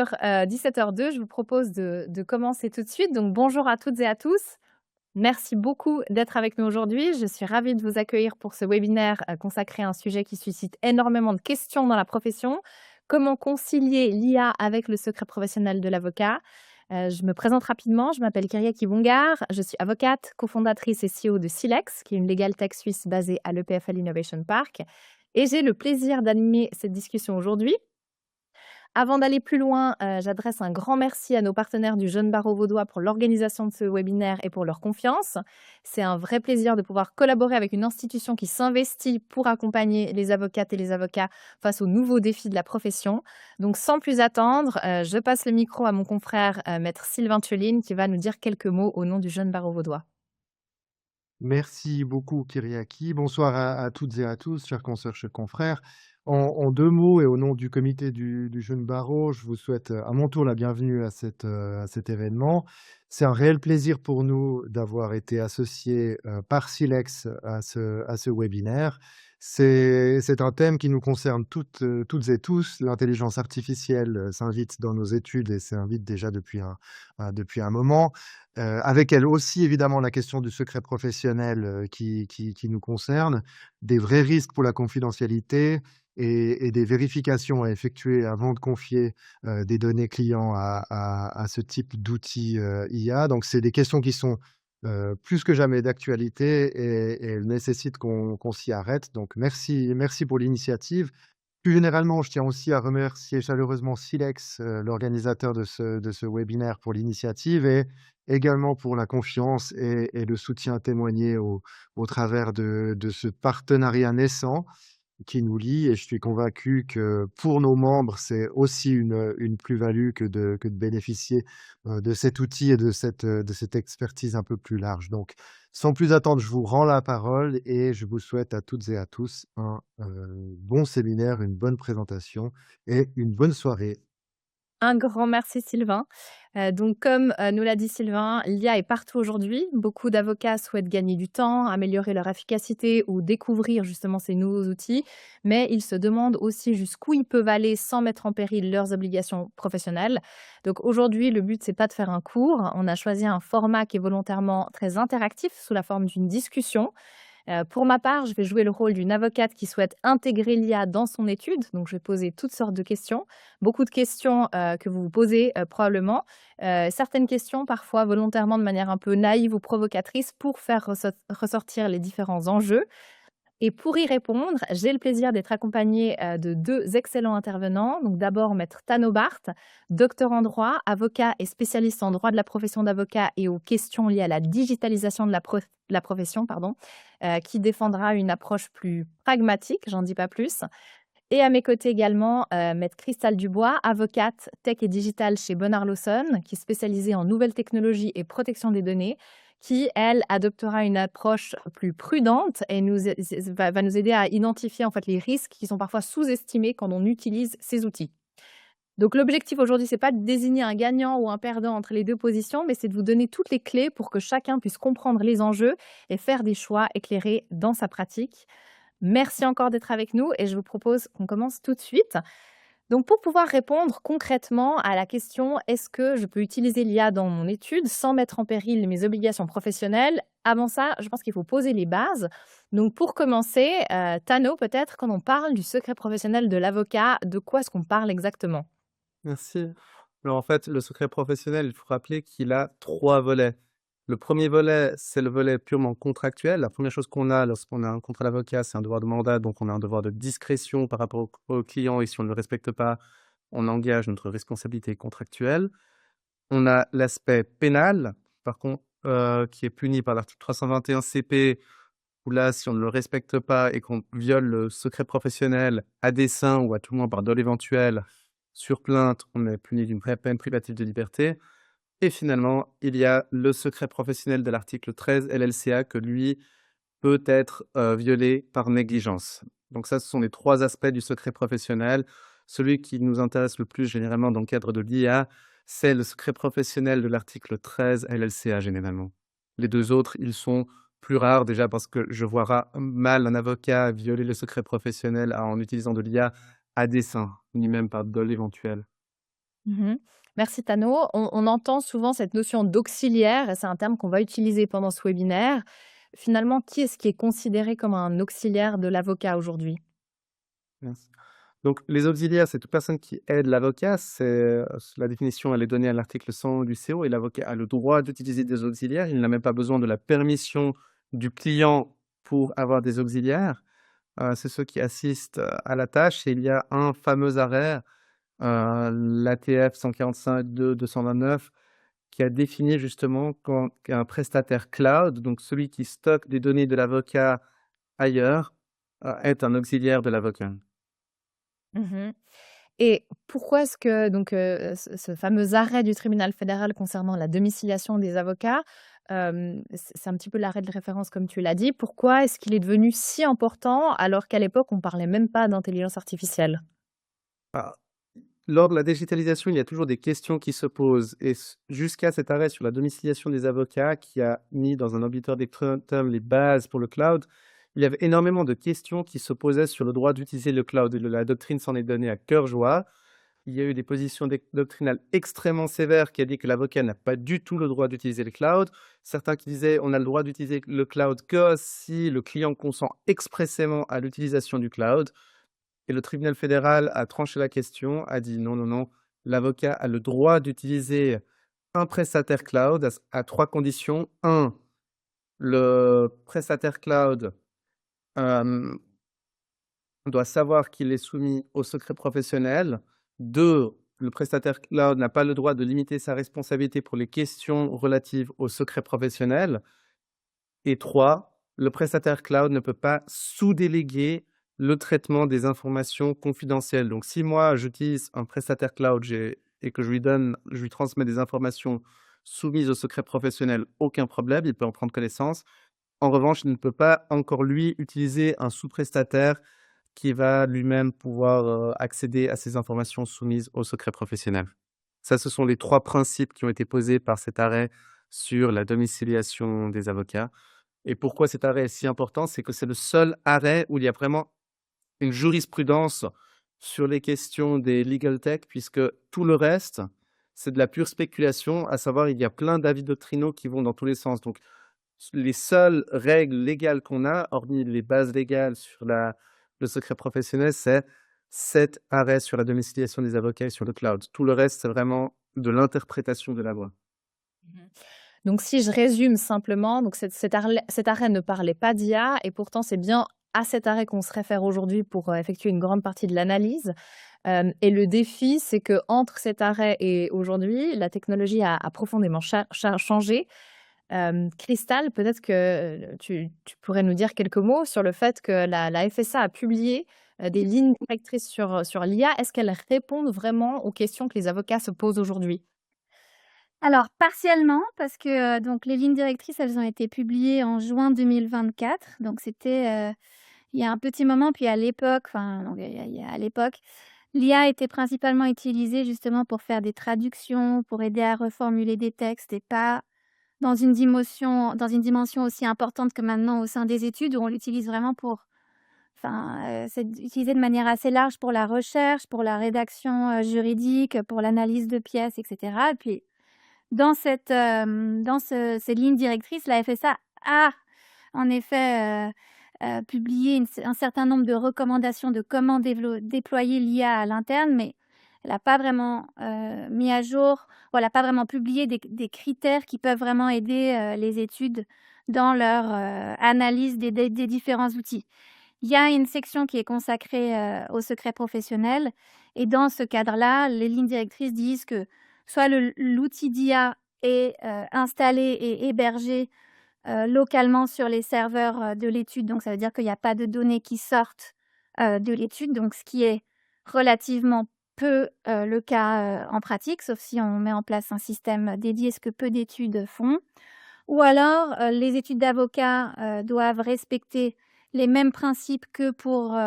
17h02, je vous propose de commencer tout de suite. Donc bonjour à toutes et à tous. Merci beaucoup d'être avec nous aujourd'hui. Je suis ravie de vous accueillir pour ce webinaire consacré à un sujet qui suscite énormément de questions dans la profession. Comment concilier l'IA avec le secret professionnel de l'avocat? Je me présente rapidement, je m'appelle Kyriaki Bungar, je suis avocate, cofondatrice et CEO de Silex, qui est une legal tech suisse basée à l'EPFL Innovation Park. Et j'ai le plaisir d'animer cette discussion aujourd'hui. Avant d'aller plus loin, j'adresse un grand merci à nos partenaires du Jeune Barreau Vaudois pour l'organisation de ce webinaire et pour leur confiance. C'est un vrai plaisir de pouvoir collaborer avec une institution qui s'investit pour accompagner les avocates et les avocats face aux nouveaux défis de la profession. Donc sans plus attendre, je passe le micro à mon confrère maître Sylvain Thioline qui va nous dire quelques mots au nom du Jeune Barreau Vaudois. Merci beaucoup, Kyriaki. Bonsoir à toutes et à tous, chers consoeurs, chers confrères. En deux mots et au nom du comité du Jeune Barreau, je vous souhaite à mon tour la bienvenue à cet événement. C'est un réel plaisir pour nous d'avoir été associés par Silex à ce webinaire. C'est un thème qui nous concerne toutes et tous. L'intelligence artificielle s'invite dans nos études et s'invite déjà depuis un moment. Avec elle aussi, évidemment, la question du secret professionnel qui nous concerne, des vrais risques pour la confidentialité et des vérifications à effectuer avant de confier des données clients à ce type d'outils IA. Donc, c'est des questions qui sont plus que jamais d'actualité et elles nécessitent qu'on s'y arrête. Donc, merci pour l'initiative. Plus généralement, je tiens aussi à remercier chaleureusement Silex, l'organisateur de ce webinaire, pour l'initiative et également pour la confiance et le soutien témoigné au travers de ce partenariat naissant qui nous lie. Et je suis convaincu que pour nos membres, c'est aussi une plus-value que de bénéficier de cet outil et de cette expertise un peu plus large. Donc, sans plus attendre, je vous rends la parole et je vous souhaite à toutes et à tous un bon séminaire, une bonne présentation et une bonne soirée. Un grand merci Sylvain. Donc comme nous l'a dit Sylvain, l'IA est partout aujourd'hui. Beaucoup d'avocats souhaitent gagner du temps, améliorer leur efficacité ou découvrir justement ces nouveaux outils, mais ils se demandent aussi jusqu'où ils peuvent aller sans mettre en péril leurs obligations professionnelles. Donc aujourd'hui, le but, c'est pas de faire un cours. On a choisi un format qui est volontairement très interactif sous la forme d'une discussion. Pour ma part, je vais jouer le rôle d'une avocate qui souhaite intégrer l'IA dans son étude. Donc, je vais poser toutes sortes de questions. Beaucoup de questions que vous vous posez probablement. Certaines questions, parfois volontairement de manière un peu naïve ou provocatrice, pour faire ressortir les différents enjeux. Et pour y répondre, j'ai le plaisir d'être accompagnée de deux excellents intervenants. Donc d'abord, maître Tano Barth, docteur en droit, avocat et spécialiste en droit de la profession d'avocat et aux questions liées à la digitalisation de la profession, qui défendra une approche plus pragmatique, j'en dis pas plus. Et à mes côtés également, maître Christelle Dubois, avocate tech et digital chez Bonnard Lawson, qui est spécialisée en nouvelles technologies et protection des données, qui, elle, adoptera une approche plus prudente et va nous aider à identifier en fait les risques qui sont parfois sous-estimés quand on utilise ces outils. Donc l'objectif aujourd'hui, c'est pas de désigner un gagnant ou un perdant entre les deux positions, mais c'est de vous donner toutes les clés pour que chacun puisse comprendre les enjeux et faire des choix éclairés dans sa pratique. Merci encore d'être avec nous et je vous propose qu'on commence tout de suite. Donc pour pouvoir répondre concrètement à la question « Est-ce que je peux utiliser l'IA dans mon étude sans mettre en péril mes obligations professionnelles ?» Avant ça, je pense qu'il faut poser les bases. Donc pour commencer, Tano, peut-être quand on parle du secret professionnel de l'avocat, de quoi est-ce qu'on parle exactement? Merci. Alors en fait, le secret professionnel, il faut rappeler qu'il a 3 volets. Le premier volet, c'est le volet purement contractuel. La première chose qu'on a lorsqu'on a un contrat d'avocat, c'est un devoir de mandat, donc on a un devoir de discrétion par rapport au client et si on ne le respecte pas, on engage notre responsabilité contractuelle. On a l'aspect pénal, par contre, qui est puni par l'article 321 CP, où là, si on ne le respecte pas et qu'on viole le secret professionnel à dessein ou à tout le moins par dol éventuel, sur plainte, on est puni d'une peine privative de liberté. Et finalement, il y a le secret professionnel de l'article 13 LLCA que lui peut être violé par négligence. Donc ça, ce sont les 3 aspects du secret professionnel. Celui qui nous intéresse le plus généralement dans le cadre de l'IA, c'est le secret professionnel de l'article 13 LLCA généralement. Les 2 autres, ils sont plus rares déjà parce que je vois mal un avocat violer le secret professionnel en utilisant de l'IA à dessein, ni même par dol éventuel. Mmh. Merci Tano. On entend souvent cette notion d'auxiliaire et c'est un terme qu'on va utiliser pendant ce webinaire. Finalement, qui est-ce qui est considéré comme un auxiliaire de l'avocat aujourd'hui? Merci. Donc, les auxiliaires, c'est toute personne qui aide l'avocat. La définition, elle est donnée à l'article 100 du CO et l'avocat a le droit d'utiliser des auxiliaires. Il n'a même pas besoin de la permission du client pour avoir des auxiliaires. C'est ceux qui assistent à la tâche et il y a un fameux arrêt, l'ATF 145-2-229, qui a défini justement qu'un prestataire cloud, donc celui qui stocke des données de l'avocat ailleurs, est un auxiliaire de l'avocat. Mmh. Et pourquoi est-ce que donc ce fameux arrêt du tribunal fédéral concernant la domiciliation des avocats, c'est un petit peu l'arrêt de référence comme tu l'as dit. Pourquoi est-ce qu'il est devenu si important alors qu'à l'époque on parlait même pas d'intelligence artificielle? Ah, lors de la digitalisation, il y a toujours des questions qui se posent et jusqu'à cet arrêt sur la domiciliation des avocats qui a mis dans un arbitraire des termes les bases pour le cloud, il y avait énormément de questions qui se posaient sur le droit d'utiliser le cloud et la doctrine s'en est donnée à cœur joie. Il y a eu des positions doctrinales extrêmement sévères qui a dit que l'avocat n'a pas du tout le droit d'utiliser le cloud. Certains qui disaient on a le droit d'utiliser le cloud que si le client consent expressément à l'utilisation du cloud. Et le tribunal fédéral a tranché la question, a dit non, non, non, l'avocat a le droit d'utiliser un prestataire cloud à trois conditions. Un, le prestataire cloud euh, doit savoir qu'il est soumis au secret professionnel. Deux, le prestataire cloud n'a pas le droit de limiter sa responsabilité pour les questions relatives au secret professionnel. Et trois, le prestataire cloud ne peut pas sous-déléguer le traitement des informations confidentielles. Donc, si moi, j'utilise un prestataire cloud et que je lui transmets des informations soumises au secret professionnel, aucun problème, il peut en prendre connaissance. En revanche, il ne peut pas encore, lui, utiliser un sous-prestataire qui va lui-même pouvoir accéder à ces informations soumises au secret professionnel. Ça, ce sont les trois principes qui ont été posés par cet arrêt sur la domiciliation des avocats. Et pourquoi cet arrêt est si important? C'est que c'est le seul arrêt où il y a vraiment une jurisprudence sur les questions des legal tech, puisque tout le reste, c'est de la pure spéculation, à savoir, il y a plein d'avis doctrinaux qui vont dans tous les sens. Donc, les seules règles légales qu'on a, hormis les bases légales sur le secret professionnel, c'est cet arrêt sur la domiciliation des avocats et sur le cloud. Tout le reste, c'est vraiment de l'interprétation de la loi. Mmh. Donc si je résume simplement, donc cet arrêt ne parlait pas d'IA et pourtant c'est bien à cet arrêt qu'on se réfère aujourd'hui pour, effectuer une grande partie de l'analyse. Et le défi, c'est que entre cet arrêt et aujourd'hui, la technologie a profondément changé. Christelle, peut-être que, tu pourrais nous dire quelques mots sur le fait que la FSA a publié, des lignes directrices sur l'IA. Est-ce qu'elles répondent vraiment aux questions que les avocats se posent aujourd'hui? Alors partiellement parce que, donc les lignes directrices, elles ont été publiées en juin 2024, donc c'était, il y a un petit moment. Puis à l'époque, enfin donc à l'époque, l'IA était principalement utilisée justement pour faire des traductions, pour aider à reformuler des textes et pas dans une dimension aussi importante que maintenant au sein des études où on l'utilise vraiment pour c'est utilisé de manière assez large pour la recherche, pour la rédaction, juridique, pour l'analyse de pièces et cetera. Et puis dans ces lignes directrices, la FSA a en effet, publié un certain nombre de recommandations de comment déployer l'IA à l'interne, mais elle n'a pas vraiment, mis à jour ou elle n'a pas vraiment publié des critères qui peuvent vraiment aider, les études dans leur, analyse des différents outils. Il y a une section qui est consacrée, au secret professionnel et dans ce cadre-là, les lignes directrices disent que soit l'outil d'IA est, installé et hébergé, localement sur les serveurs, de l'étude. Donc ça veut dire qu'il y a pas de données qui sortent, de l'étude, donc ce qui est relativement peu, le cas, en pratique, sauf si on met en place un système dédié, ce que peu d'études font. Ou alors, les études d'avocats, doivent respecter les mêmes principes que pour,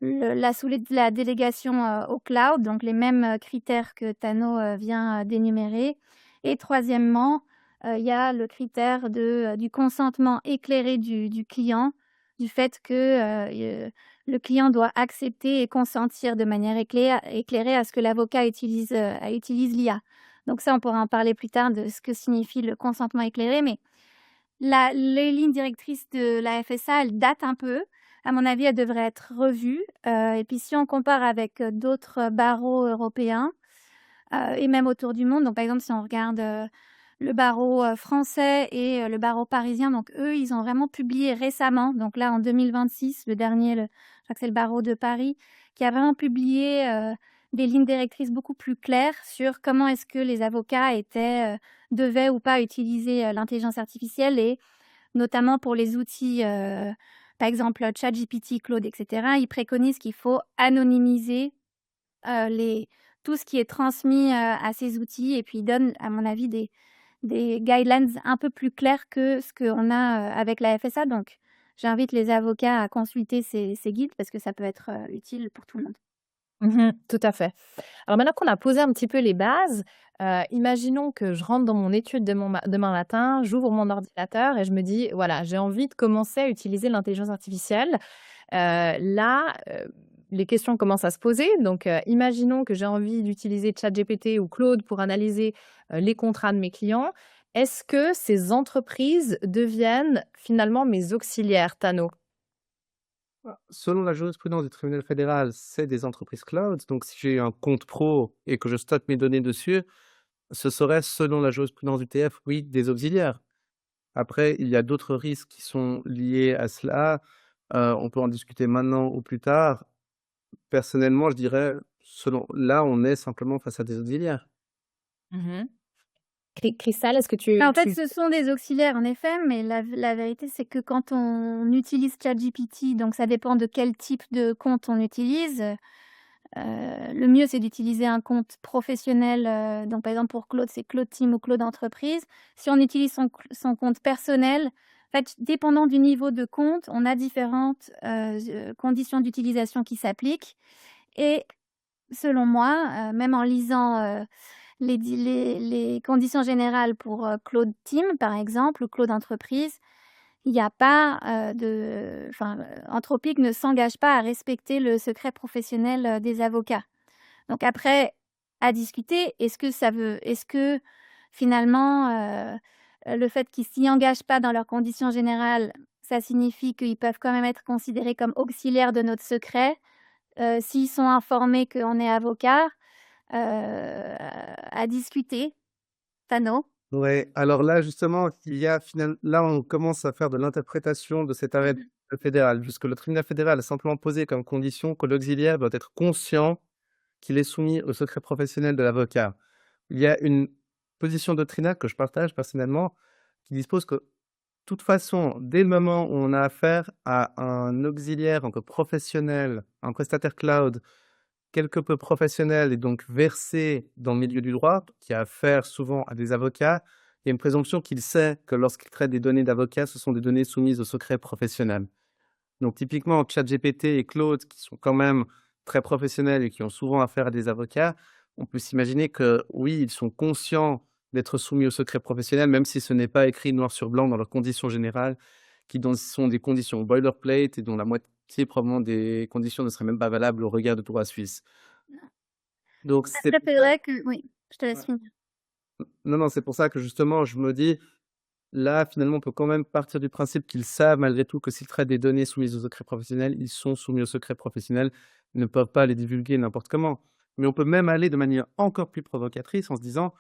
la délégation, au cloud, donc les mêmes, critères que Tano, vient, d'énumérer. Et troisièmement, il y a le critère du consentement éclairé du client, du fait que, le client doit accepter et consentir de manière éclairée à ce que l'avocat utilise l'IA. Donc ça, on pourra en parler plus tard de ce que signifie le consentement éclairé, mais les lignes directrices de la FSA, elles datent un peu. À mon avis, elles devraient être revues. Et puis si on compare avec d'autres barreaux européens et même autour du monde, donc par exemple si on regarde le barreau français et le barreau parisien, donc eux, ils ont vraiment publié récemment, donc là en 2026, le dernier, je crois que c'est le barreau de Paris, qui a vraiment publié des lignes directrices beaucoup plus claires sur comment est-ce que les avocats devaient ou pas utiliser l'intelligence artificielle et notamment pour les outils, par exemple ChatGPT, Claude, etc. Ils préconisent qu'il faut anonymiser tout ce qui est transmis à ces outils et puis ils donnent, à mon avis, des guidelines un peu plus clairs que ce qu'on a avec la FSA. Donc, j'invite les avocats à consulter ces guides parce que ça peut être utile pour tout le monde. Tout à fait. Alors maintenant qu'on a posé un petit peu les bases, imaginons que je rentre dans mon étude demain matin, j'ouvre mon ordinateur et je me dis: «Voilà, j'ai envie de commencer à utiliser l'intelligence artificielle». Là, les questions commencent à se poser. Donc, imaginons que j'ai envie d'utiliser ChatGPT ou Claude pour analyser, les contrats de mes clients. Est-ce que ces entreprises deviennent finalement mes auxiliaires, Tano? Selon la jurisprudence du tribunal fédéral, c'est des entreprises cloud. Donc, si j'ai un compte pro et que je stocke mes données dessus, ce serait, selon la jurisprudence du TF, oui, des auxiliaires. Après, il y a d'autres risques qui sont liés à cela. On peut en discuter maintenant ou plus tard. Personnellement, je dirais, là, on est simplement face à des auxiliaires. Mmh. Cristal, est-ce que tu En fait, tu ce sont des auxiliaires, en effet, mais la vérité, c'est que quand on utilise ChatGPT, donc ça dépend de quel type de compte on utilise. Le mieux, c'est d'utiliser un compte professionnel. Donc, par exemple, pour Claude, c'est Claude Team ou Claude Entreprise. Si on utilise son compte personnel, en fait, dépendant du niveau de compte, on a différentes conditions d'utilisation qui s'appliquent. Et selon moi, même en lisant les conditions générales pour Claude Team, par exemple, ou Claude Entreprise, il n'y a pas Anthropic ne s'engage pas à respecter le secret professionnel des avocats. Donc après, à discuter, est-ce que finalement, le fait qu'ils s'y engagent pas dans leurs conditions générales, ça signifie qu'ils peuvent quand même être considérés comme auxiliaires de notre secret, s'ils sont informés qu'on est avocat? À discuter. Tano? Ouais, alors là, justement, là, on commence à faire de l'interprétation de cet arrêt du tribunal fédéral, puisque le tribunal fédéral a simplement posé comme condition que l'auxiliaire doit être conscient qu'il est soumis au secret professionnel de l'avocat. Il y a une position doctrinale que je partage personnellement, qui dispose que, de toute façon, dès le moment où on a affaire à un auxiliaire en tant que professionnel, un prestataire cloud, quelque peu professionnel et donc versé dans le milieu du droit, qui a affaire souvent à des avocats, il y a une présomption qu'il sait que lorsqu'il traite des données d'avocats, ce sont des données soumises au secret professionnel. Donc typiquement, ChatGPT et Claude, qui sont quand même très professionnels et qui ont souvent affaire à des avocats, on peut s'imaginer que oui, ils sont conscients d'être soumis au secret professionnel, même si ce n'est pas écrit noir sur blanc dans leurs conditions générales, sont des conditions boilerplate et dont la moitié probablement des conditions ne seraient même pas valables au regard de droit suisse. Donc c'est Après, c'est vrai que oui, je te laisse Ouais. finir. Non, c'est pour ça que justement, je me dis, là, finalement, on peut quand même partir du principe qu'ils savent malgré tout que s'ils traitent des données soumises au secret professionnel, ils sont soumis au secret professionnel, ils ne peuvent pas les divulguer n'importe comment. Mais on peut même aller de manière encore plus provocatrice en se disant,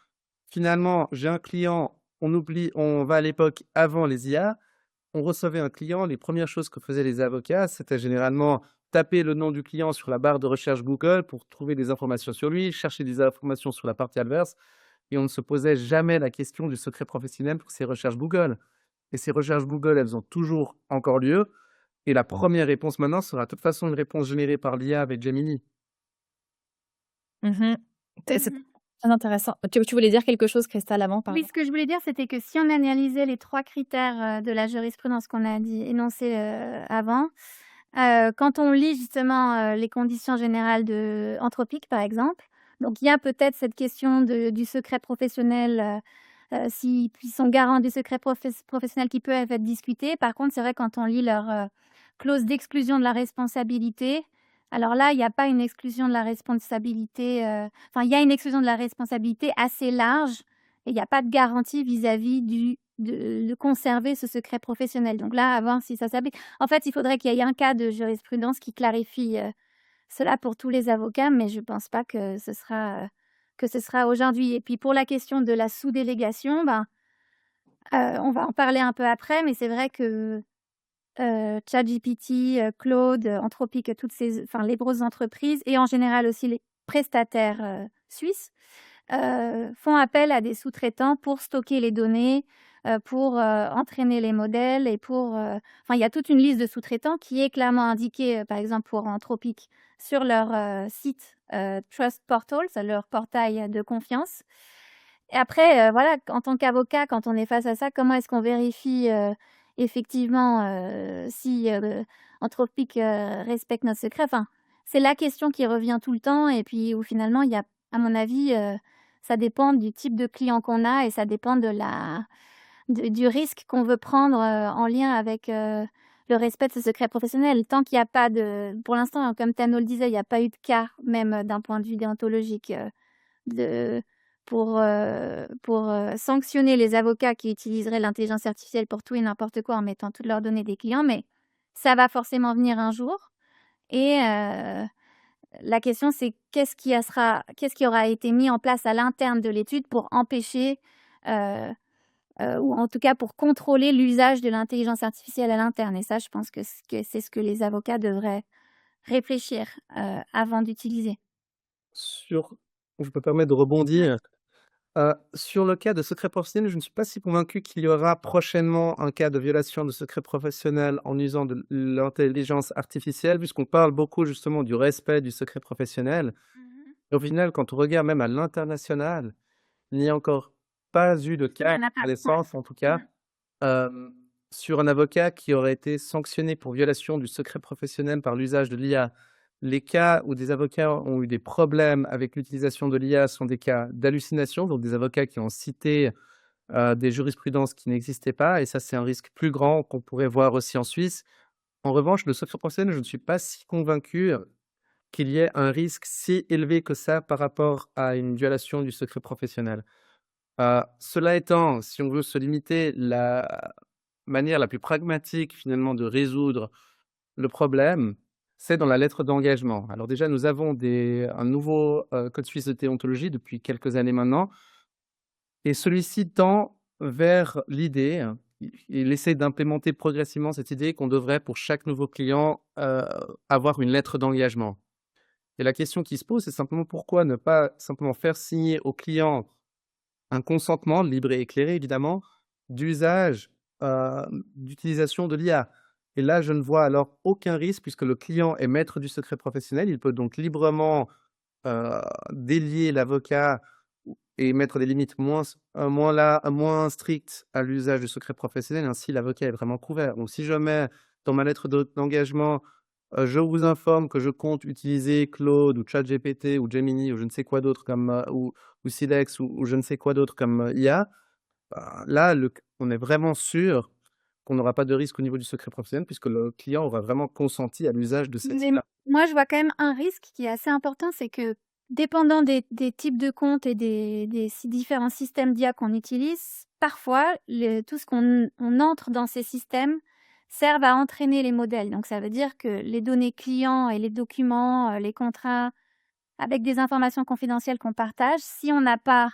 finalement, j'ai un client, on va à l'époque avant les IA, on recevait un client, les premières choses que faisaient les avocats, c'était généralement taper le nom du client sur la barre de recherche Google pour trouver des informations sur lui, chercher des informations sur la partie adverse, et on ne se posait jamais la question du secret professionnel pour ces recherches Google. Et ces recherches Google, elles ont toujours encore lieu, et la première réponse maintenant sera de toute façon une réponse générée par l'IA avec Gemini. Mmh. C'est Mmh. très intéressant. Tu voulais dire quelque chose, Cristal, avant, Oui, pardon? ce que je voulais dire, c'était que si on analysait les 3 critères, de la jurisprudence qu'on a énoncés, avant, quand on lit justement, les conditions générales de Anthropic, par exemple, donc il y a peut-être cette question du secret professionnel, s'ils sont garants du secret professionnel qui peut être discuté. Par contre, c'est vrai quand on lit clause d'exclusion de la responsabilité. Alors là, il y a pas une exclusion de la responsabilité, enfin, il y a une exclusion de la responsabilité assez large et il y a pas de garantie vis-à-vis de conserver ce secret professionnel. Donc là, à voir si ça s'applique. En fait, il faudrait qu'il y ait un cas de jurisprudence qui clarifie, cela pour tous les avocats, mais je pense pas que ce sera aujourd'hui. Et puis pour la question de la sous-délégation, ben, on va en parler un peu après, mais c'est vrai que, ChatGPT, Claude, Anthropic, toutes ces les grosses entreprises et en général aussi les prestataires, suisses, font appel à des sous-traitants pour stocker les données, pour, entraîner les modèles et pour, il y a toute une liste de sous-traitants qui est clairement indiquée, par exemple pour Anthropic sur leur, site, Trust Portal, c'est leur portail de confiance. Et après, voilà, en tant qu'avocat, quand on est face à ça, comment est-ce qu'on vérifie, effectivement, si, Anthropic, respecte notre secret? Enfin, c'est la question qui revient tout le temps et puis où finalement il y a, à mon avis, ça dépend du type de client qu'on a et ça dépend du risque qu'on veut prendre, en lien avec, le respect de ce secret professionnel. Tant qu'il y a pas de pour l'instant, comme Tano le disait, il y a pas eu de cas, même, d'un point de vue déontologique, de pour, sanctionner les avocats qui utiliseraient l'intelligence artificielle pour tout et n'importe quoi en mettant toutes leurs données des clients, mais ça va forcément venir un jour et la question c'est qu'est-ce qui aura été mis en place à l'interne de l'étude pour empêcher, heu ou en tout cas pour contrôler l'usage de l'intelligence artificielle à l'interne et ça, je pense que c'est ce que les avocats devraient réfléchir, avant d'utiliser. Sur je me permets de rebondir. Sur le cas de secret professionnel, je ne suis pas si convaincu qu'il y aura prochainement un cas de violation de secret professionnel en usant de l'intelligence artificielle, puisqu'on parle beaucoup justement du respect du secret professionnel. Et au final, quand on regarde même à l'international, il n'y a encore pas eu de Il y cas, en a à pas. Ouais. connaissance en tout cas, sur un avocat qui aurait été sanctionné pour violation du secret professionnel par l'usage de l'IA. Les cas où des avocats ont eu des problèmes avec l'utilisation de l'IA sont des cas d'hallucination, donc des avocats qui ont cité des jurisprudences qui n'existaient pas, et ça, c'est un risque plus grand qu'on pourrait voir aussi en Suisse. En revanche, le secret professionnel, je ne suis pas si convaincu qu'il y ait un risque si élevé que ça par rapport à une violation du secret professionnel. Cela étant, si on veut se limiter, la manière la plus pragmatique finalement de résoudre le problème, c'est dans la lettre d'engagement. Alors déjà, nous avons un nouveau code suisse de déontologie depuis quelques années maintenant, et celui-ci tend vers l'idée, il essaie d'implémenter progressivement cette idée qu'on devrait pour chaque nouveau client avoir une lettre d'engagement. Et la question qui se pose, c'est simplement pourquoi ne pas simplement faire signer au client un consentement libre et éclairé, évidemment, d'usage, d'utilisation de l'IA. Et là, je ne vois alors aucun risque puisque le client est maître du secret professionnel. Il peut donc librement délier l'avocat et mettre des limites moins strictes à l'usage du secret professionnel. Ainsi, l'avocat est vraiment couvert. Donc, si je mets dans ma lettre d'engagement, je vous informe que je compte utiliser Claude ou ChatGPT ou Gemini ou je ne sais quoi d'autre comme ou Silex ou je ne sais quoi d'autre comme IA, là, on est vraiment sûr qu'on n'aura pas de risque au niveau du secret professionnel puisque le client aura vraiment consenti à l'usage de cette Mais IA. moi, je vois quand même un risque qui est assez important, c'est que dépendant des types de comptes et des différents systèmes d'IA qu'on utilise, parfois, tout ce qu'on entre dans ces systèmes servent à entraîner les modèles. Donc ça veut dire que les données clients et les documents, les contrats, avec des informations confidentielles qu'on partage, si on n'a pas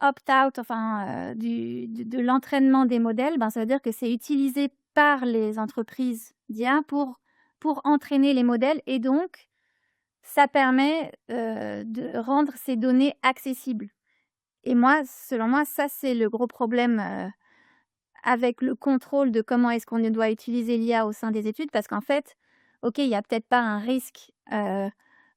opt-out, de l'entraînement des modèles, ben, ça veut dire que c'est utilisé par les entreprises d'IA pour entraîner les modèles et donc ça permet, de rendre ces données accessibles et moi, selon moi, ça, c'est le gros problème, avec le contrôle de comment est-ce qu'on doit utiliser l'IA au sein des études parce qu'en fait, OK, il y a peut-être pas un risque,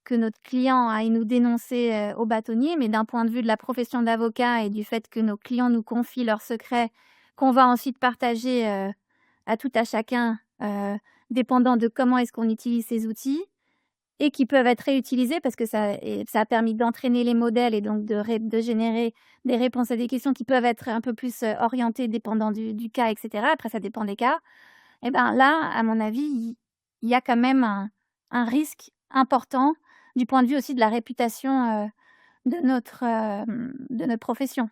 que notre client aille nous dénoncer, au bâtonnier, mais d'un point de vue de la profession d'avocat et du fait que nos clients nous confient leurs secrets, qu'on va ensuite partager, à tout à chacun, dépendant de comment est-ce qu'on utilise ces outils et qui peuvent être réutilisés parce que ça a permis d'entraîner les modèles et donc de générer des réponses à des questions qui peuvent être un peu plus, orientées dépendant du cas et cetera. Après ça dépend des cas. et ben là, à mon avis, il y a quand même un risque important du point de vue aussi de la réputation, de notre profession.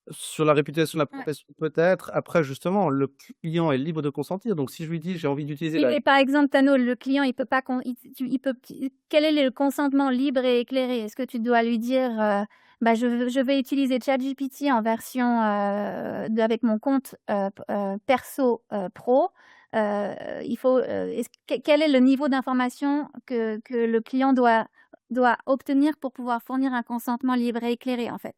Sur la réputation de la Ouais. profession, peut-être. Après, justement, le client est libre de consentir. Donc, si je lui dis: «J'ai envie d'utiliser Oui, la» mais par exemple, Tano, le client, il peut pas il peut quel est le consentement libre et éclairé? Est-ce que tu dois lui dire, «Bah, je vais utiliser ChatGPT en version, avec mon compte, perso, pro», il faut, est-ce quel est le niveau d'information que le client doit obtenir pour pouvoir fournir un consentement libre et éclairé, en fait?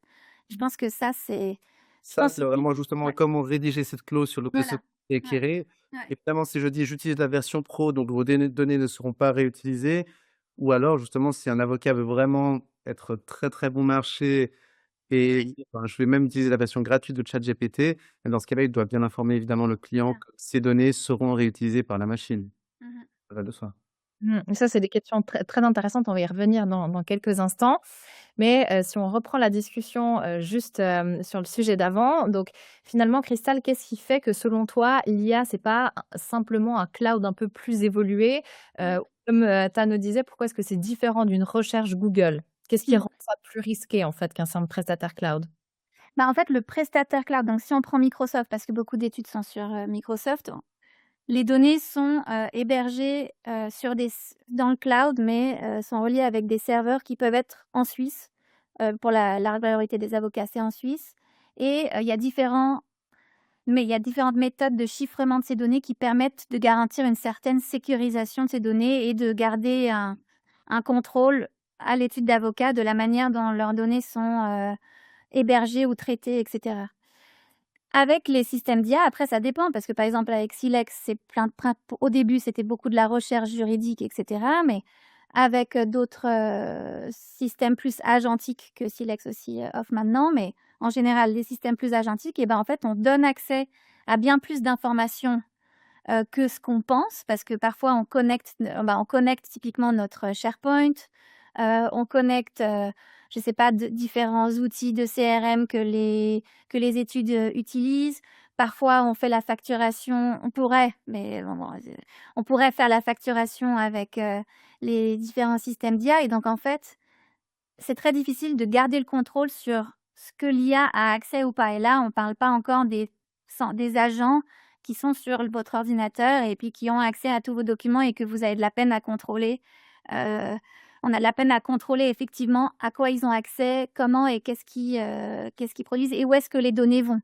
Je pense que ça, je ça, pense c'est vraiment justement ouais, comment rédiger cette clause sur le voilà. secret Ouais, éclairé. ouais. Évidemment, si je dis: «J'utilise la version pro, donc vos données ne seront pas réutilisées», ou alors justement, si un avocat veut vraiment être très, très bon marché et enfin, je vais même utiliser la version gratuite de ChatGPT, et dans ce cas-là, il doit bien informer évidemment le client Voilà. que ces données seront réutilisées par la machine. Mmh. Ça va de soi. Ça, c'est des questions très très intéressantes, on va y revenir dans quelques instants. Mais, si on reprend la discussion, juste, sur le sujet d'avant, donc finalement, Christelle, qu'est-ce qui fait que selon toi, l'IA, c'est pas simplement un cloud un peu plus évolué? Ouais. Comme, Tano disait, pourquoi est-ce que c'est différent d'une recherche Google? Qu'est-ce qui Mmh. rend ça plus risqué, en fait, qu'un simple prestataire cloud? Bah, en fait, le prestataire cloud, donc si on prend Microsoft, parce que beaucoup d'études sont sur, Microsoft, les données sont, hébergées, sur des s dans le cloud, mais, sont reliées avec des serveurs qui peuvent être en Suisse, pour la majorité des avocats, c'est en Suisse et il y a différentes méthodes de chiffrement de ces données qui permettent de garantir une certaine sécurisation de ces données et de garder un contrôle à l'étude d'avocat de la manière dont leurs données sont, hébergées ou traitées et cetera. Avec les systèmes d'IA, après ça dépend parce que, par exemple, avec Silex, c'est au début, c'était beaucoup de la recherche juridique et cetera, mais avec, d'autres, systèmes plus agentiques que Silex aussi, offre maintenant, mais en général, les systèmes plus agentiques et ben, en fait, on donne accès à bien plus d'informations, que ce qu'on pense parce que parfois on connecte typiquement notre SharePoint, on connecte, je sais pas, de différents outils de CRM que les études, utilisent. Parfois, on fait la facturation on pourrait, mais bon, on pourrait faire la facturation avec, les différents systèmes d'IA et donc en fait, c'est très difficile de garder le contrôle sur ce que l'IA a accès ou pas et là, on parle pas encore des agents qui sont sur votre ordinateur et puis qui ont accès à tous vos documents et que vous avez de la peine à contrôler. Heu, on a de la peine à contrôler effectivement à quoi ils ont accès, comment et qu'est-ce qu'ils produisent et où est-ce que les données vont.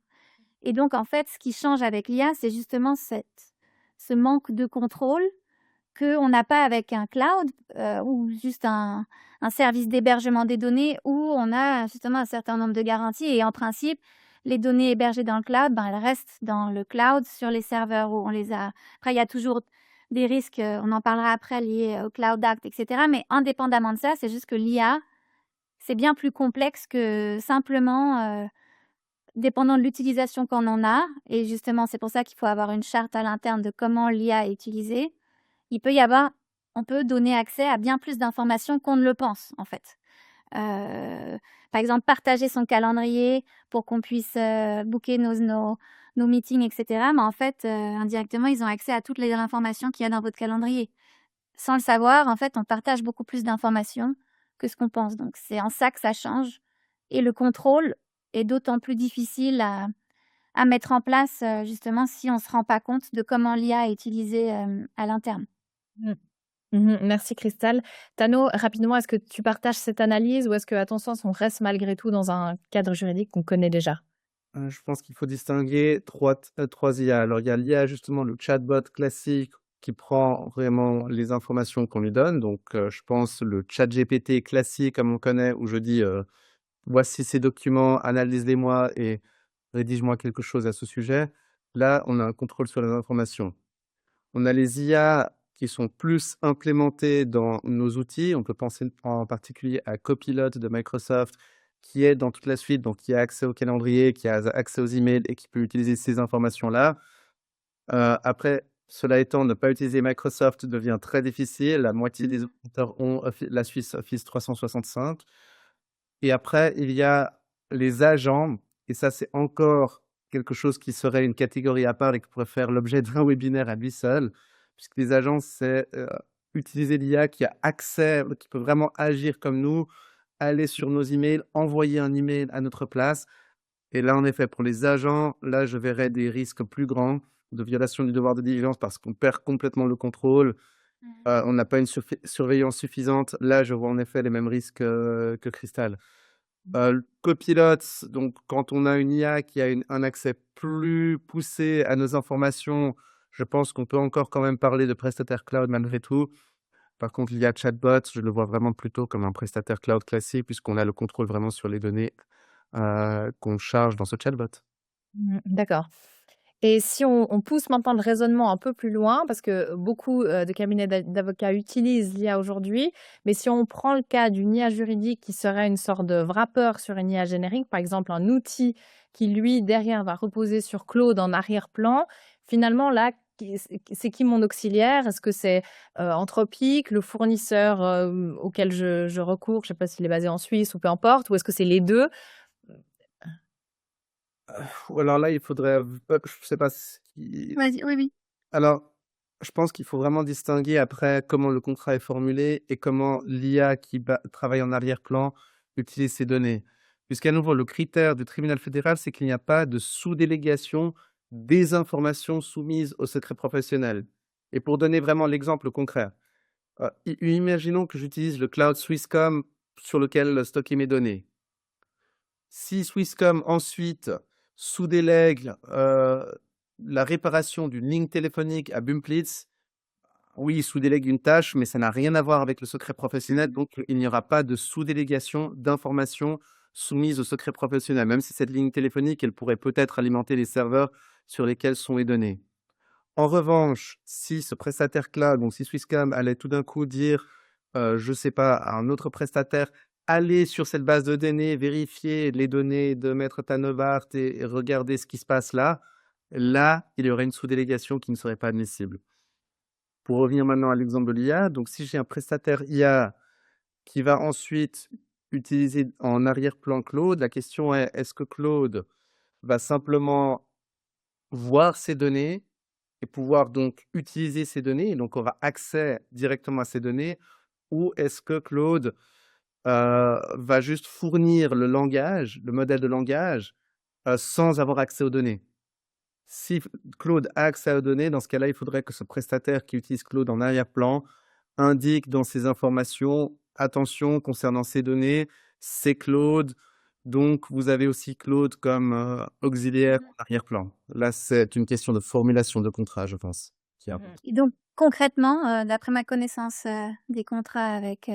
Et donc en fait, ce qui change avec l'IA, c'est justement ce manque de contrôle qu'on n'a pas avec un cloud, ou juste un service d'hébergement des données où on a justement un certain nombre de garanties et en principe, les données hébergées dans le cloud, ben, elles restent dans le cloud sur les serveurs où on les a après il y a toujours des risques, on en parlera après liés au Cloud Act et cetera, mais indépendamment de ça, c'est juste que l'IA, c'est bien plus complexe que simplement, dépendant de l'utilisation qu'on en a et justement, c'est pour ça qu'il faut avoir une charte à l'interne de comment l'IA est utilisée. Il peut y avoir on peut donner accès à bien plus d'informations qu'on ne le pense, en fait. Par exemple, partager son calendrier pour qu'on puisse, booker nos meetings et cetera, mais en fait, indirectement, ils ont accès à toutes les informations qu'il y a dans votre calendrier. Sans le savoir, en fait, on partage beaucoup plus d'informations que ce qu'on pense, donc c'est en ça que ça change et le contrôle est d'autant plus difficile à mettre en place, justement, si on se rend pas compte de comment l'IA est utilisée, à l'interne. Mmh. Merci Christelle. Tano, rapidement, est-ce que tu partages cette analyse ou est-ce qu'à ton sens, on reste malgré tout dans un cadre juridique qu'on connaît déjà? Je pense qu'il faut distinguer 3 IA. Alors, il y a l'IA, justement, le chatbot classique qui prend vraiment les informations qu'on lui donne. Donc, je pense le ChatGPT classique comme on connaît où je dis, «Voici ces documents, analyse-les-moi et rédige-moi quelque chose à ce sujet». Là, on a un contrôle sur les informations. On a les IA qui sont plus implémentées dans nos outils. On peut penser en particulier à Copilot de Microsoft, qui est dans toute la suite, donc qui a accès au calendrier, qui a accès aux emails et qui peut utiliser ces informations-là. Après, cela étant, ne pas utiliser Microsoft devient très difficile. La moitié des utilisateurs ont la Suisse Office 365. Et après, il y a les agents, et ça, c'est encore quelque chose qui serait une catégorie à part et qui pourrait faire l'objet d'un webinaire à lui seul, puisque les agents, c'est utiliser l'IA qui a accès, qui peut vraiment agir comme nous, aller sur nos emails, envoyer un email à notre place. Et là, en effet, pour les agents, là, je verrais des risques plus grands de violation du devoir de diligence parce qu'on perd complètement le contrôle. On n'a pas une surveillance suffisante. Là, je vois en effet les mêmes risques que Crystal. Le copilote, donc quand on a une IA qui a un accès plus poussé à nos informations, je pense qu'on peut encore quand même parler de prestataire cloud malgré tout. Par contre, l'IA chatbot, je le vois vraiment plutôt comme un prestataire cloud classique puisqu'on a le contrôle vraiment sur les données qu'on charge dans ce chatbot. D'accord. Et si on pousse maintenant le raisonnement un peu plus loin, parce que beaucoup, de cabinets d'avocats utilisent l'IA aujourd'hui, mais si on prend le cas d'une IA juridique qui serait une sorte de wrapper sur une IA générique, par exemple un outil qui lui, derrière, va reposer sur Claude en arrière-plan, finalement là, c'est qui mon auxiliaire? Est-ce que c'est, Anthropic, le fournisseur, auquel je recours, je ne sais pas s'il est basé en Suisse ou peu importe, ou est-ce que c'est les 2? Ou alors là, il faudrait, je sais pas si... Vas-y, oui, oui. Alors, je pense qu'il faut vraiment distinguer après comment le contrat est formulé et comment l'IA qui travaille en arrière-plan utilise ces données. Puisqu'à nouveau, le critère du tribunal fédéral, c'est qu'il n'y a pas de sous-délégation des informations soumises au secret professionnel. Et pour donner vraiment l'exemple concret, imaginons que j'utilise le cloud Swisscom sur lequel stocker mes données. Si Swisscom ensuite sous-délègue la réparation d'une ligne téléphonique à Bumplitz, oui, il sous-délègue une tâche, mais ça n'a rien à voir avec le secret professionnel, donc il n'y aura pas de sous-délégation d'informations soumises au secret professionnel, même si cette ligne téléphonique, elle pourrait peut-être alimenter les serveurs sur lesquels sont les données. En revanche, si ce prestataire cloud, donc si Swisscom allait tout d'un coup dire, je sais pas, à un autre prestataire, allez sur cette base de données, vérifier les données de Maître Tannebaert et regarder ce qui se passe là, là, il y aurait une sous-délégation qui ne serait pas admissible. Pour revenir maintenant à l'exemple de l'IA, donc si j'ai un prestataire IA qui va ensuite utiliser en arrière-plan Claude, la question est, est-ce que Claude va simplement voir ces données et pouvoir donc utiliser ces données, et donc on aura accès directement à ces données, ou est-ce que Claude va juste fournir le langage, le modèle de langage, sans avoir accès aux données? Si Claude a accès aux données, dans ce cas-là, il faudrait que ce prestataire qui utilise Claude en arrière-plan indique dans ses informations, attention, concernant ces données, c'est Claude, donc vous avez aussi Claude comme auxiliaire en arrière-plan. Là, c'est une question de formulation de contrat, je pense. Et donc concrètement, d'après ma connaissance, des contrats avec,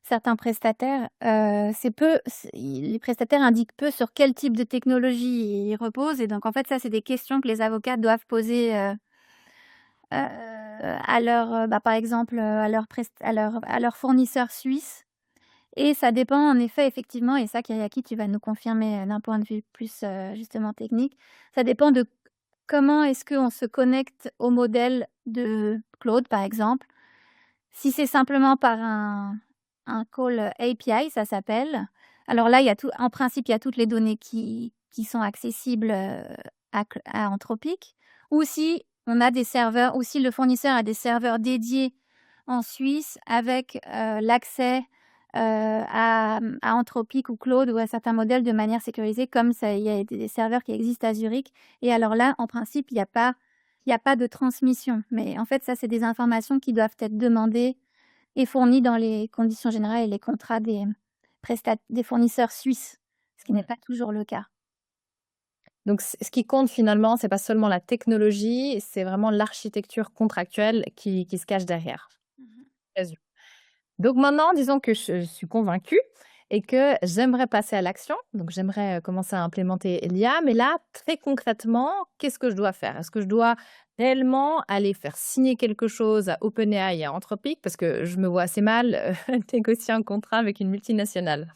certains prestataires, les prestataires indiquent peu sur quel type de technologie ils reposent, et donc en fait ça, c'est des questions que les avocats doivent poser, à leur, par exemple, à leur fournisseur suisse. Et ça dépend en effet, effectivement, et ça, Kyriaki, tu vas nous confirmer, d'un point de vue plus, justement technique. Ça dépend de comment est-ce qu'on se connecte au modèle de Claude, par exemple. Si c'est simplement par un call, API, ça s'appelle. Alors là, en principe, il y a toutes les données qui sont accessibles, à Anthropic. Ou si on a des serveurs, ou si le fournisseur a des serveurs dédiés en Suisse avec, l'accès, à Anthropic ou Claude ou à certains modèles de manière sécurisée, comme ça, il y a des serveurs qui existent à Zurich. Et alors là, en principe, il n'y a pas de transmission. Mais en fait, ça, c'est des informations qui doivent être demandées et fournies dans les conditions générales et les contrats des fournisseurs suisses, ce qui n'est pas toujours le cas. Donc ce qui compte finalement, c'est pas seulement la technologie, c'est vraiment l'architecture contractuelle qui se cache derrière. Résu Donc maintenant, disons que je suis convaincue et que j'aimerais passer à l'action. Donc j'aimerais, commencer à implémenter l'IA, mais là, très concrètement, qu'est-ce que je dois faire? Est-ce que je dois réellement aller faire signer quelque chose à OpenAI et à Anthropic? Parce que je me vois assez mal, négocier un contrat avec une multinationale.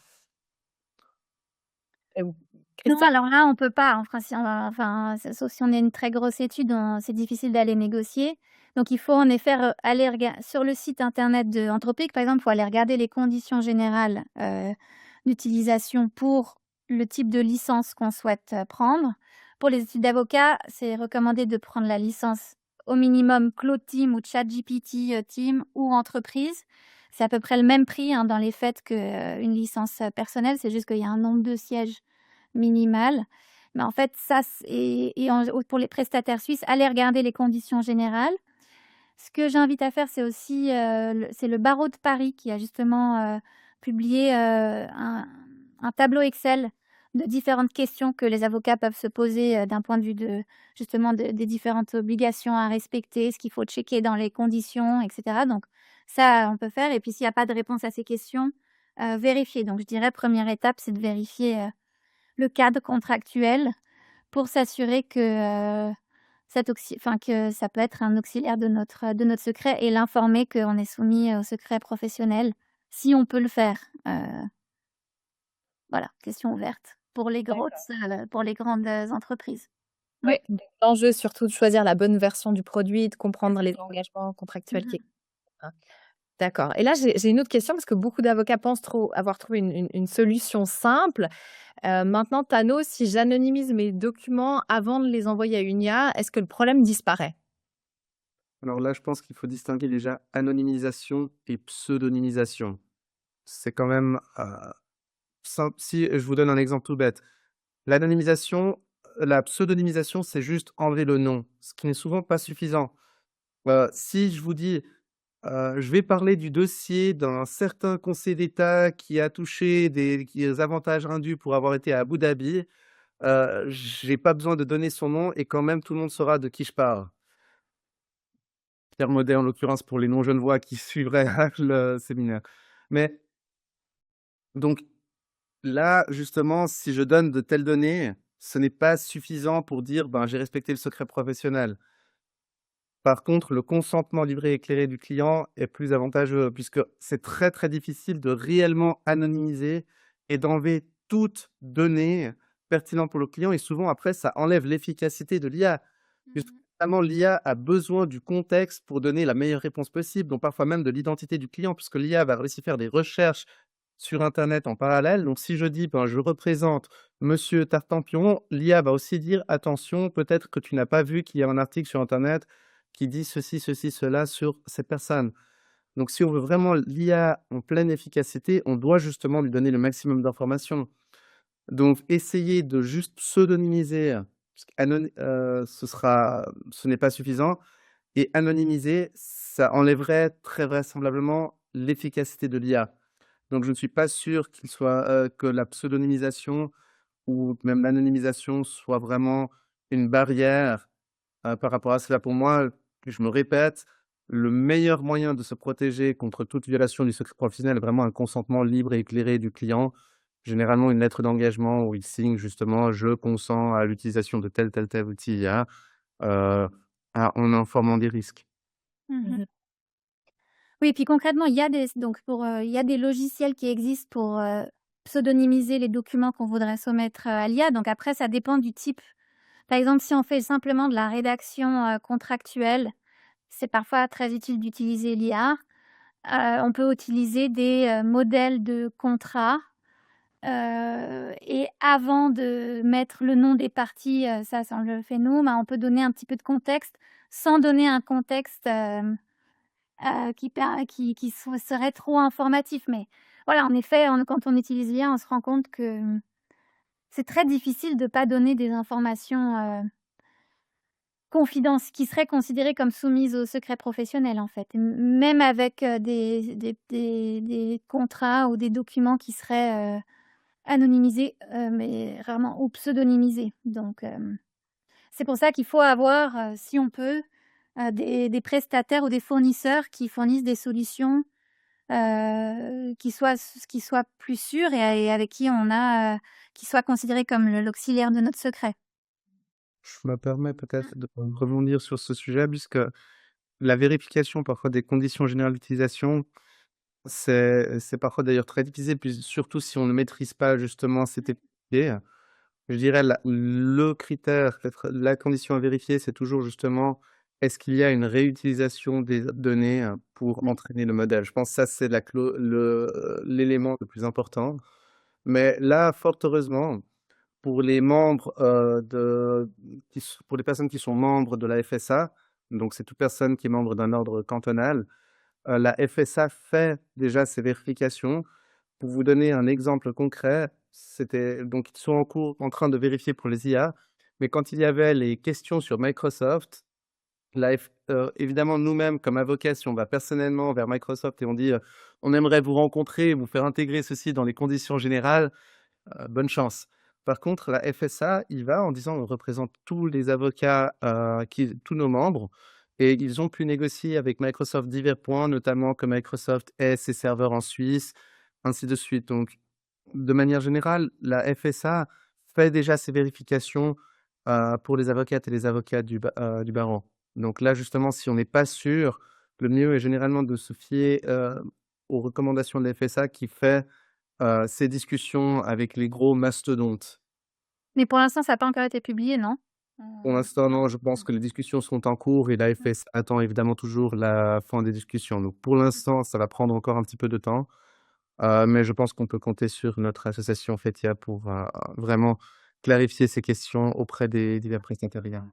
Non, Christelle? alors là, on peut pas, enfin, sauf si on est une très grosse étude, c'est difficile d'aller négocier. Donc il faut en effet aller sur le site internet de Anthropic, par exemple, il faut aller regarder les conditions générales, d'utilisation pour le type de licence qu'on souhaite, prendre, pour les études d'avocat, c'est recommandé de prendre la licence au minimum Claude Team ou ChatGPT Team ou entreprise. C'est à peu près le même prix, hein, dans les faits qu'une licence personnelle, c'est juste qu'il y a un nombre de sièges minimal. Mais en fait, ça, pour les prestataires suisses, allez regarder les conditions générales. Ce que j'invite à faire, c'est aussi c'est le barreau de Paris qui a justement publié un tableau Excel de différentes questions que les avocats peuvent se poser d'un point de vue des différentes obligations à respecter, ce qu'il faut checker dans les conditions, etc. Donc ça, on peut faire. Et puis s'il n'y a pas de réponse à ces questions, vérifier. Donc je dirais, première étape, c'est de vérifier le cadre contractuel pour s'assurer que que ça peut être un auxiliaire de notre secret et l'informer qu'on est soumis au secret professionnel, si on peut le faire. Voilà, question ouverte pour les D'accord. pour les grandes entreprises. Oui, donc l'enjeu surtout de choisir la bonne version du produit, de comprendre les engagements contractuels qui Mmh. existent, hein. D'accord, et là j'ai une autre question parce que beaucoup d'avocats pensent avoir trouvé une solution simple. Maintenant Tano, si j'anonymise mes documents avant de les envoyer à une IA, est-ce que le problème disparaît? Alors là, je pense qu'il faut distinguer déjà anonymisation et pseudonymisation. C'est quand même simple. Si je vous donne un exemple tout bête, l'anonymisation, la pseudonymisation, c'est juste enlever le nom, ce qui n'est souvent pas suffisant. Si je vous dis, je vais parler du dossier d'un certain conseiller d'État qui a touché des avantages indus pour avoir été à Abu Dhabi, j'ai pas besoin de donner son nom et quand même tout le monde saura de qui je parle. Pierre Maudet, en l'occurrence, pour les non-genevois qui suivraient le séminaire. Mais donc là, justement, si je donne de telles données, ce n'est pas suffisant pour dire: «Ben, j'ai respecté le secret professionnel». Par contre, le consentement libre et éclairé du client est plus avantageux puisque c'est très, très difficile de réellement anonymiser et d'enlever toute donnée pertinente pour le client et souvent après ça enlève l'efficacité de l'IA. Puisque Mmh. notamment l'IA a besoin du contexte pour donner la meilleure réponse possible, donc parfois même de l'identité du client puisque l'IA va aussi faire des recherches sur internet en parallèle. Donc si je dis: «Ben, je représente monsieur Tartampion», l'IA va aussi dire: «Attention, peut-être que tu n'as pas vu qu'il y a un article sur internet qui dit ceci, ceci, cela sur cette personne». Donc si on veut vraiment l'IA en pleine efficacité, on doit justement lui donner le maximum d'informations. Donc essayer de juste pseudonymiser, ce n'est pas suffisant et anonymiser, ça enlèverait très vraisemblablement l'efficacité de l'IA. Donc je ne suis pas sûr que la pseudonymisation ou même l'anonymisation soit vraiment une barrière par rapport à cela. Pour moi, je me répète, le meilleur moyen de se protéger contre toute violation du secret professionnel est vraiment un consentement libre et éclairé du client. Généralement, une lettre d'engagement où il signe justement: «Je consens à l'utilisation de tel, tel, tel outil IA», heu, en informant des risques. Mmh. Mmh. Oui, puis concrètement, il y a des logiciels qui existent pour pseudonymiser les documents qu'on voudrait soumettre à l'IA. Donc après, ça dépend du type. Par exemple, si on fait simplement de la rédaction contractuelle, c'est parfois très utile d'utiliser l'IA. On peut utiliser des modèles de contrats et avant de mettre le nom des parties, ça on le fait nous, mais on peut donner un petit peu de contexte sans donner un contexte qui serait trop informatif. Mais voilà, en effet, quand on utilise l'IA, on se rend compte que c'est très difficile de pas donner des informations qui seraient considérées comme soumises au secret professionnel, en fait. Même avec des contrats ou des documents qui seraient anonymisés, mais rarement ou pseudonymisés. Donc c'est pour ça qu'il faut avoir, si on peut, des prestataires ou des fournisseurs qui fournissent des solutions, qui soient plus sûrs et avec qui qui soient considérés comme l'auxiliaire de notre secret. Je me permets peut-être de rebondir sur ce sujet puisque la vérification parfois des conditions générales d'utilisation, c'est parfois d'ailleurs très difficile, puis surtout si on ne maîtrise pas justement cette épée. Je dirais le critère, peut-être la condition à vérifier, c'est toujours justement, est-ce qu'il y a une réutilisation des données, pour Mmh. entraîner le modèle? Je pense que ça, c'est l'élément le plus important. Mais là, fort heureusement, pour les membres pour les personnes qui sont membres de la FSA, donc c'est toute personne qui est membre d'un ordre cantonal, la FSA fait déjà ces vérifications. Pour vous donner un exemple concret, donc ils sont en train de vérifier pour les IA, mais quand il y avait les questions sur Microsoft, évidemment, nous-mêmes, comme avocats, si on va personnellement vers Microsoft et on dit on aimerait vous rencontrer, vous faire intégrer ceci dans les conditions générales, bonne chance. Par contre, la FSA, il va en disant on représente tous les avocats, tous nos membres, et ils ont pu négocier avec Microsoft divers points, notamment que Microsoft ait ses serveurs en Suisse, ainsi de suite. Donc, de manière générale, la FSA fait déjà ces vérifications pour les avocates et les avocats du barreau. Donc là, justement, si on n'est pas sûr, le mieux est généralement de se fier aux recommandations de la FSA qui fait ces discussions avec les gros mastodontes. Mais pour l'instant, ça n'a pas encore été publié, non? Pour l'instant, non, je pense que les discussions sont en cours et la FSA attend évidemment toujours la fin des discussions. Donc pour l'instant, ça va prendre encore un petit peu de temps, mais je pense qu'on peut compter sur notre association FETIA pour vraiment clarifier ces questions auprès des divers prestataires IA.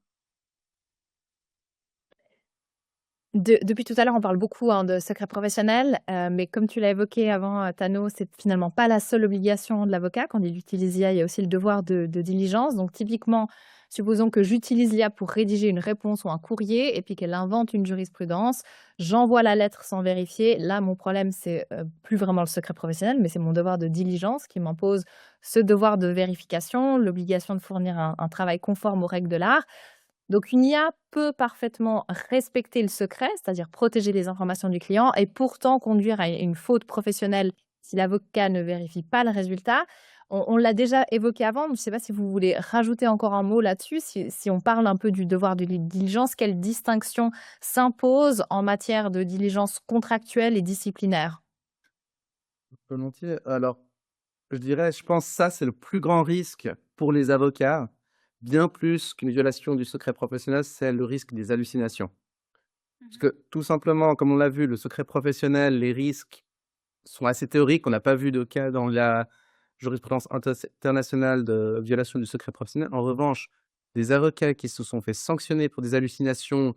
Depuis tout à l'heure, on parle beaucoup de secret professionnel, mais comme tu l'as évoqué avant, Tano, c'est finalement pas la seule obligation de l'avocat. Quand il utilise l'IA, il y a aussi le devoir de diligence. Donc typiquement, supposons que j'utilise l'IA pour rédiger une réponse ou un courrier et puis qu'elle invente une jurisprudence. J'envoie la lettre sans vérifier. Là, mon problème, c'est plus vraiment le secret professionnel, mais c'est mon devoir de diligence qui m'impose ce devoir de vérification, l'obligation de fournir un travail conforme aux règles de l'art. Donc une IA peut parfaitement respecter le secret, c'est-à-dire protéger les informations du client et pourtant conduire à une faute professionnelle si l'avocat ne vérifie pas le résultat. On l'a déjà évoqué avant, je ne sais pas si vous voulez rajouter encore un mot là-dessus, si on parle un peu du devoir de diligence, quelle distinction s'impose en matière de diligence contractuelle et disciplinaire? Volontiers. Alors, je pense que ça, c'est le plus grand risque pour les avocats, bien plus qu'une violation du secret professionnel, c'est le risque des hallucinations. Parce que tout simplement, comme on l'a vu, le secret professionnel, les risques sont assez théoriques. On n'a pas vu de cas dans la jurisprudence internationale de violation du secret professionnel. En revanche, des avocats qui se sont fait sanctionner pour des hallucinations,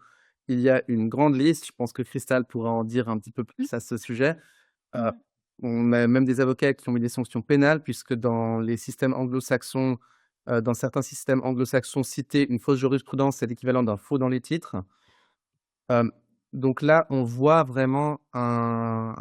il y a une grande liste. Je pense que Christelle pourra en dire un petit peu plus à ce sujet. On a même des avocats qui ont mis des sanctions pénales, puisque dans les systèmes anglo-saxons, dans certains systèmes anglo-saxons, citer une fausse jurisprudence, c'est l'équivalent d'un faux dans les titres. Donc là, on voit vraiment un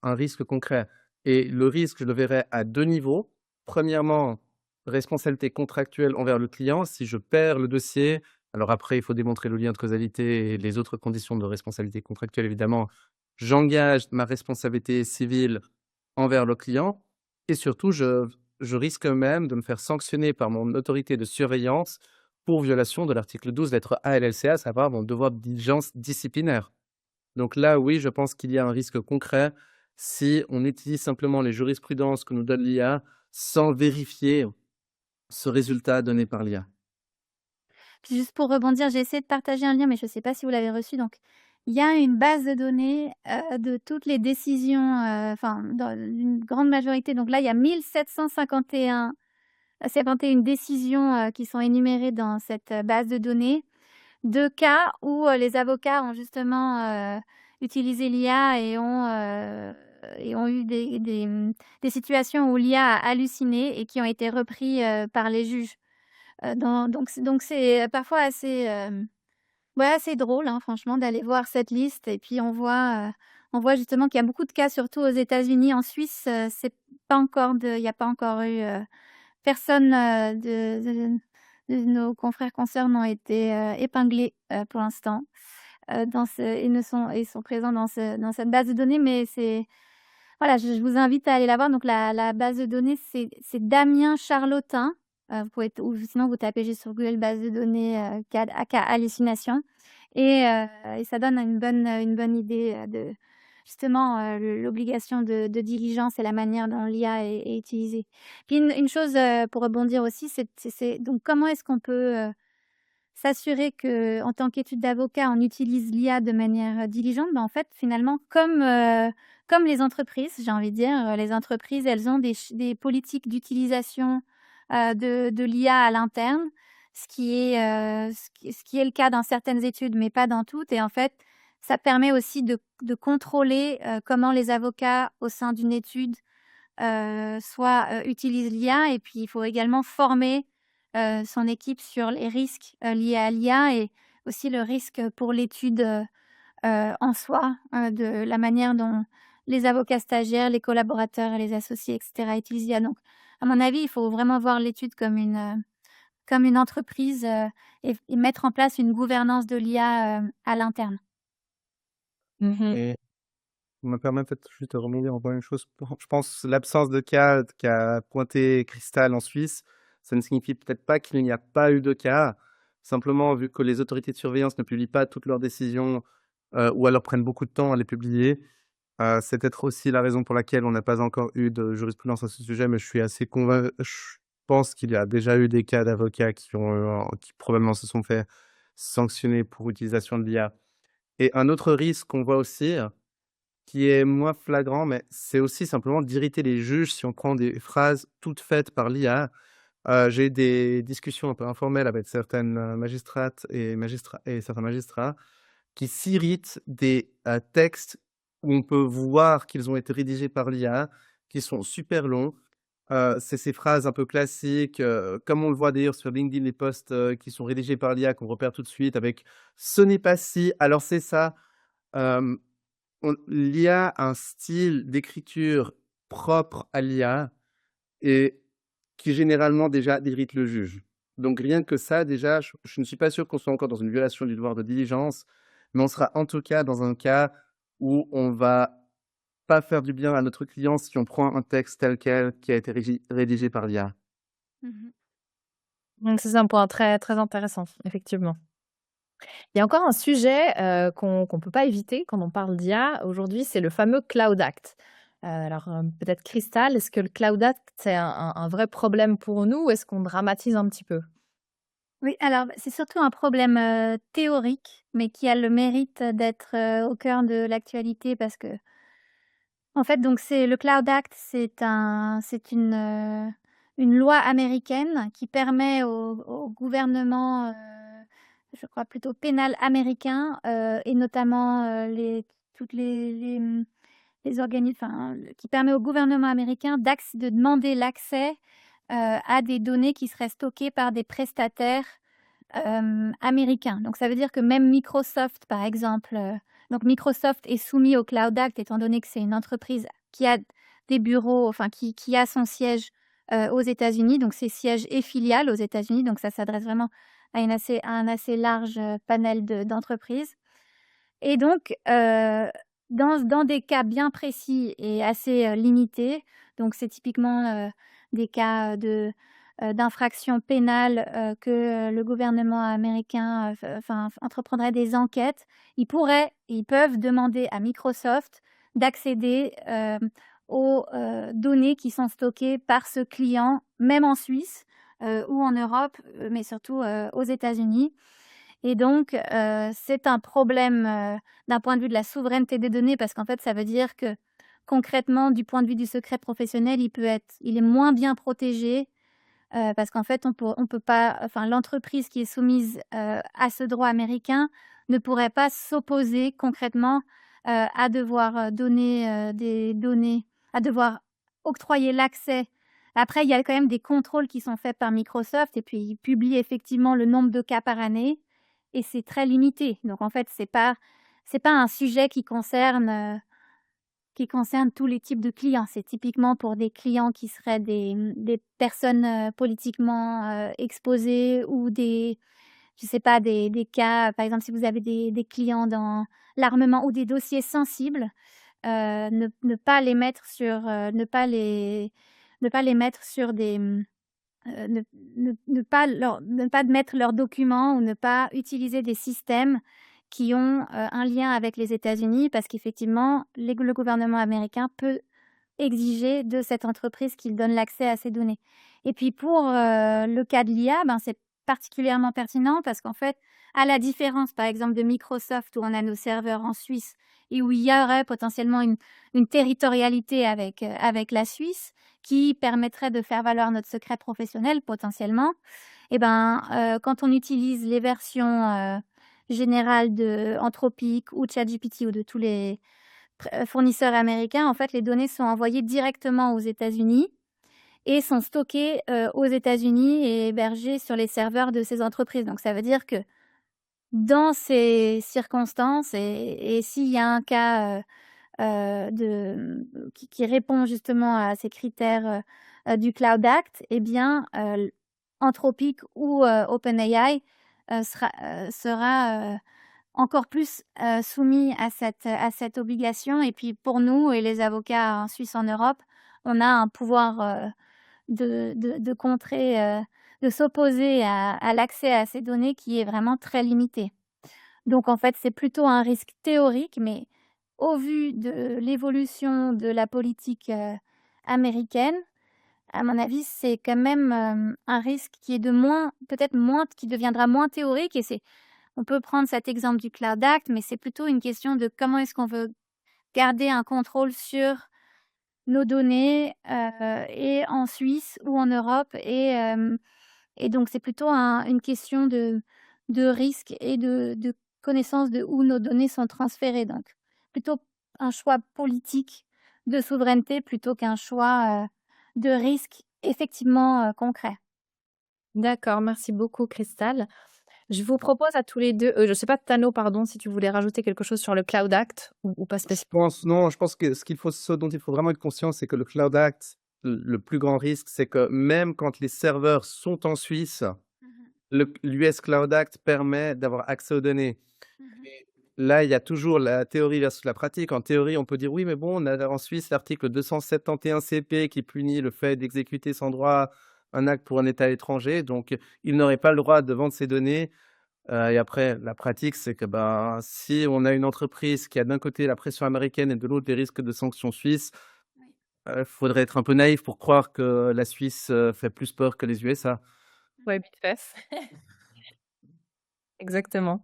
risque concret. Et le risque, je le verrais à deux niveaux. Premièrement, responsabilité contractuelle envers le client. Si je perds le dossier, alors après, il faut démontrer le lien de causalité et les autres conditions de responsabilité contractuelle, évidemment. J'engage ma responsabilité civile envers le client. Et surtout, je risque même de me faire sanctionner par mon autorité de surveillance pour violation de l'article 12, lettre A LLCA, à savoir mon devoir de diligence disciplinaire. Donc là, oui, je pense qu'il y a un risque concret si on utilise simplement les jurisprudences que nous donne l'IA sans vérifier ce résultat donné par l'IA. Puis juste pour rebondir, j'ai essayé de partager un lien, mais je ne sais pas si vous l'avez reçu. Donc, il y a une base de données de toutes les décisions, enfin, dans une grande majorité. Donc là, il y a 1751 décisions qui sont énumérées dans cette base de données, de cas où les avocats ont justement utilisé l'IA et ont eu des situations où l'IA a halluciné et qui ont été repris par les juges. Donc c'est parfois assez, ouais, assez drôle, hein, franchement, d'aller voir cette liste et puis on voit justement qu'il y a beaucoup de cas, surtout aux États-Unis. En Suisse, c'est pas encore il y a pas encore eu, personne, de nos confrères consoeurs n'ont été, épinglés, pour l'instant, ils sont présents dans cette base de données, mais c'est voilà, je vous invite à aller la voir. Donc la base de données, c'est Damien Charlotin. Vous pouvez ou sinon vous tapez juste sur Google base de données, cas hallucination et ça donne une bonne idée, de justement, l'obligation de diligence et la manière dont l'IA est utilisée. Puis une chose, pour rebondir aussi, c'est donc comment est-ce qu'on peut, s'assurer qu'en tant qu'étude d'avocat, on utilise l'IA de manière diligente? En fait, finalement, comme les entreprises, j'ai envie de dire, les entreprises, elles ont des politiques d'utilisation de l'IA à l'interne, ce qui est le cas dans certaines études, mais pas dans toutes. Et en fait, ça permet aussi de contrôler comment les avocats au sein d'une étude utilisent l'IA. Et puis, il faut également former son équipe sur les risques liés à l'IA et aussi le risque pour l'étude en soi, de la manière dont les avocats stagiaires, les collaborateurs et les associés, etc., utilisent l'IA. Donc, à mon avis, il faut vraiment voir l'étude comme une entreprise et mettre en place une gouvernance de l'IA à l'interne. Et on me permet peut-être juste de rebondir en une chose. Je pense l'absence de cas qu'a pointé Cristal en Suisse, ça ne signifie peut-être pas qu'il n'y a pas eu de cas. Simplement, vu que les autorités de surveillance ne publient pas toutes leurs décisions ou alors prennent beaucoup de temps à les publier, c'est peut-être aussi la raison pour laquelle on n'a pas encore eu de jurisprudence à ce sujet, mais je suis assez convaincu. Je pense qu'il y a déjà eu des cas d'avocats qui probablement se sont fait sanctionner pour utilisation de l'IA. Et un autre risque qu'on voit aussi, qui est moins flagrant, mais c'est aussi simplement d'irriter les juges si on prend des phrases toutes faites par l'IA. J'ai eu des discussions un peu informelles avec certaines magistrates et certains magistrats qui s'irritent des textes où on peut voir qu'ils ont été rédigés par l'IA, qui sont super longs. C'est ces phrases un peu classiques, comme on le voit d'ailleurs sur LinkedIn, les posts qui sont rédigés par l'IA, qu'on repère tout de suite avec « ce n'est pas si, alors c'est ça ». L'IA a un style d'écriture propre à l'IA et qui généralement déjà irrite le juge. Donc rien que ça, déjà, je ne suis pas sûr qu'on soit encore dans une violation du devoir de diligence, mais on sera en tout cas dans un cas où on va pas faire du bien à notre client si on prend un texte tel quel qui a été rédigé par l'IA. Donc c'est un point très, très intéressant, effectivement. Il y a encore un sujet qu'on ne peut pas éviter quand on parle d'IA aujourd'hui, c'est le fameux Cloud Act. Alors peut-être Cristal, est-ce que le Cloud Act, c'est un vrai problème pour nous ou est-ce qu'on dramatise un petit peu? Oui, alors c'est surtout un problème théorique, mais qui a le mérite d'être au cœur de l'actualité parce que, en fait, donc c'est le Cloud Act, c'est une loi américaine qui permet au gouvernement, je crois plutôt pénal américain, et notamment toutes les organismes, enfin, qui permet au gouvernement américain de demander l'accès à des données qui seraient stockées par des prestataires américains. Donc ça veut dire que même Microsoft, par exemple, donc Microsoft est soumis au Cloud Act étant donné que c'est une entreprise qui a des bureaux, enfin qui a son siège aux États-Unis, donc ses sièges et filiales aux États-Unis, donc ça s'adresse vraiment à un assez large panel d'entreprises. Et donc, dans des cas bien précis et assez limités, donc c'est typiquement des cas d'infraction pénale que le gouvernement américain entreprendrait des enquêtes, ils peuvent demander à Microsoft d'accéder aux données qui sont stockées par ce client, même en Suisse ou en Europe, mais surtout aux États-Unis. Et donc, c'est un problème d'un point de vue de la souveraineté des données parce qu'en fait, ça veut dire que concrètement, du point de vue du secret professionnel, il est moins bien protégé parce qu'en fait, on peut pas, enfin, l'entreprise qui est soumise à ce droit américain ne pourrait pas s'opposer concrètement à devoir donner des données, à devoir octroyer l'accès. Après, il y a quand même des contrôles qui sont faits par Microsoft et puis ils publient effectivement le nombre de cas par année et c'est très limité. Donc en fait, c'est pas un sujet qui concerne tous les types de clients. C'est typiquement pour des clients qui seraient des personnes politiquement exposées ou je sais pas, des cas, par exemple, si vous avez des clients dans l'armement ou des dossiers sensibles, ne pas les mettre sur, ne pas les mettre sur des, ne pas mettre leurs documents ou ne pas utiliser des systèmes qui ont un lien avec les États-Unis parce qu'effectivement, le gouvernement américain peut exiger de cette entreprise qu'il donne l'accès à ces données. Et puis pour le cas de l'IA, c'est particulièrement pertinent parce qu'en fait, à la différence, par exemple, de Microsoft où on a nos serveurs en Suisse et où il y aurait potentiellement une territorialité avec la Suisse qui permettrait de faire valoir notre secret professionnel potentiellement. Et ben, quand on utilise les versions générales de Anthropic ou ChatGPT ou de tous les fournisseurs américains, en fait, les données sont envoyées directement aux États-Unis et sont stockées aux États-Unis et hébergées sur les serveurs de ces entreprises. Donc, ça veut dire que dans ces circonstances et s'il y a un cas qui répond justement à ces critères du Cloud Act, eh bien, Anthropic ou OpenAI sera encore plus soumis à cette obligation. Et puis pour nous et les avocats en Suisse, en Europe, on a un pouvoir de contrer, de s'opposer à l'accès à ces données qui est vraiment très limité. Donc en fait, c'est plutôt un risque théorique, mais au vu de l'évolution de la politique américaine, à mon avis, c'est quand même un risque qui est peut-être moins, qui deviendra moins théorique. Et on peut prendre cet exemple du Cloud Act, mais c'est plutôt une question de comment est-ce qu'on veut garder un contrôle sur nos données et en Suisse ou en Europe. Et donc, c'est plutôt une question de risque et de connaissance de où nos données sont transférées. Donc, plutôt un choix politique de souveraineté plutôt qu'un choix de risque effectivement concret. D'accord, merci beaucoup Christelle. Je vous propose à tous les deux, je sais pas, Tano, pardon, si tu voulais rajouter quelque chose sur le Cloud Act ou pas spécialement. Je pense que ce dont il faut vraiment être conscient, c'est que le Cloud Act, le plus grand risque, c'est que même quand les serveurs sont en Suisse, l'US Cloud Act permet d'avoir accès aux données. Et là, il y a toujours la théorie versus la pratique. En théorie, on peut dire oui, mais bon, on a en Suisse l'article 271 CP qui punit le fait d'exécuter sans droit un acte pour un État étranger. Donc, il n'aurait pas le droit de vendre ces données. Et après, la pratique, c'est que si on a une entreprise qui a d'un côté la pression américaine et de l'autre les risques de sanctions suisses, il faudrait être un peu naïf pour croire que la Suisse fait plus peur que les USA. Ouais, vite fait. Exactement.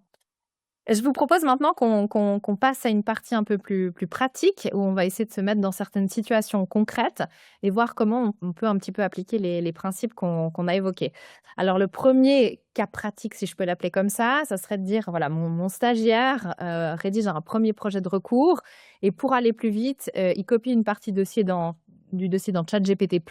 Je vous propose maintenant qu'on passe à une partie un peu plus pratique, où on va essayer de se mettre dans certaines situations concrètes et voir comment on peut un petit peu appliquer les principes qu'on a évoqués. Alors le premier cas pratique, si je peux l'appeler comme ça serait de dire, voilà, mon stagiaire rédige un premier projet de recours et pour aller plus vite, il copie une partie du dossier dans ChatGPT+.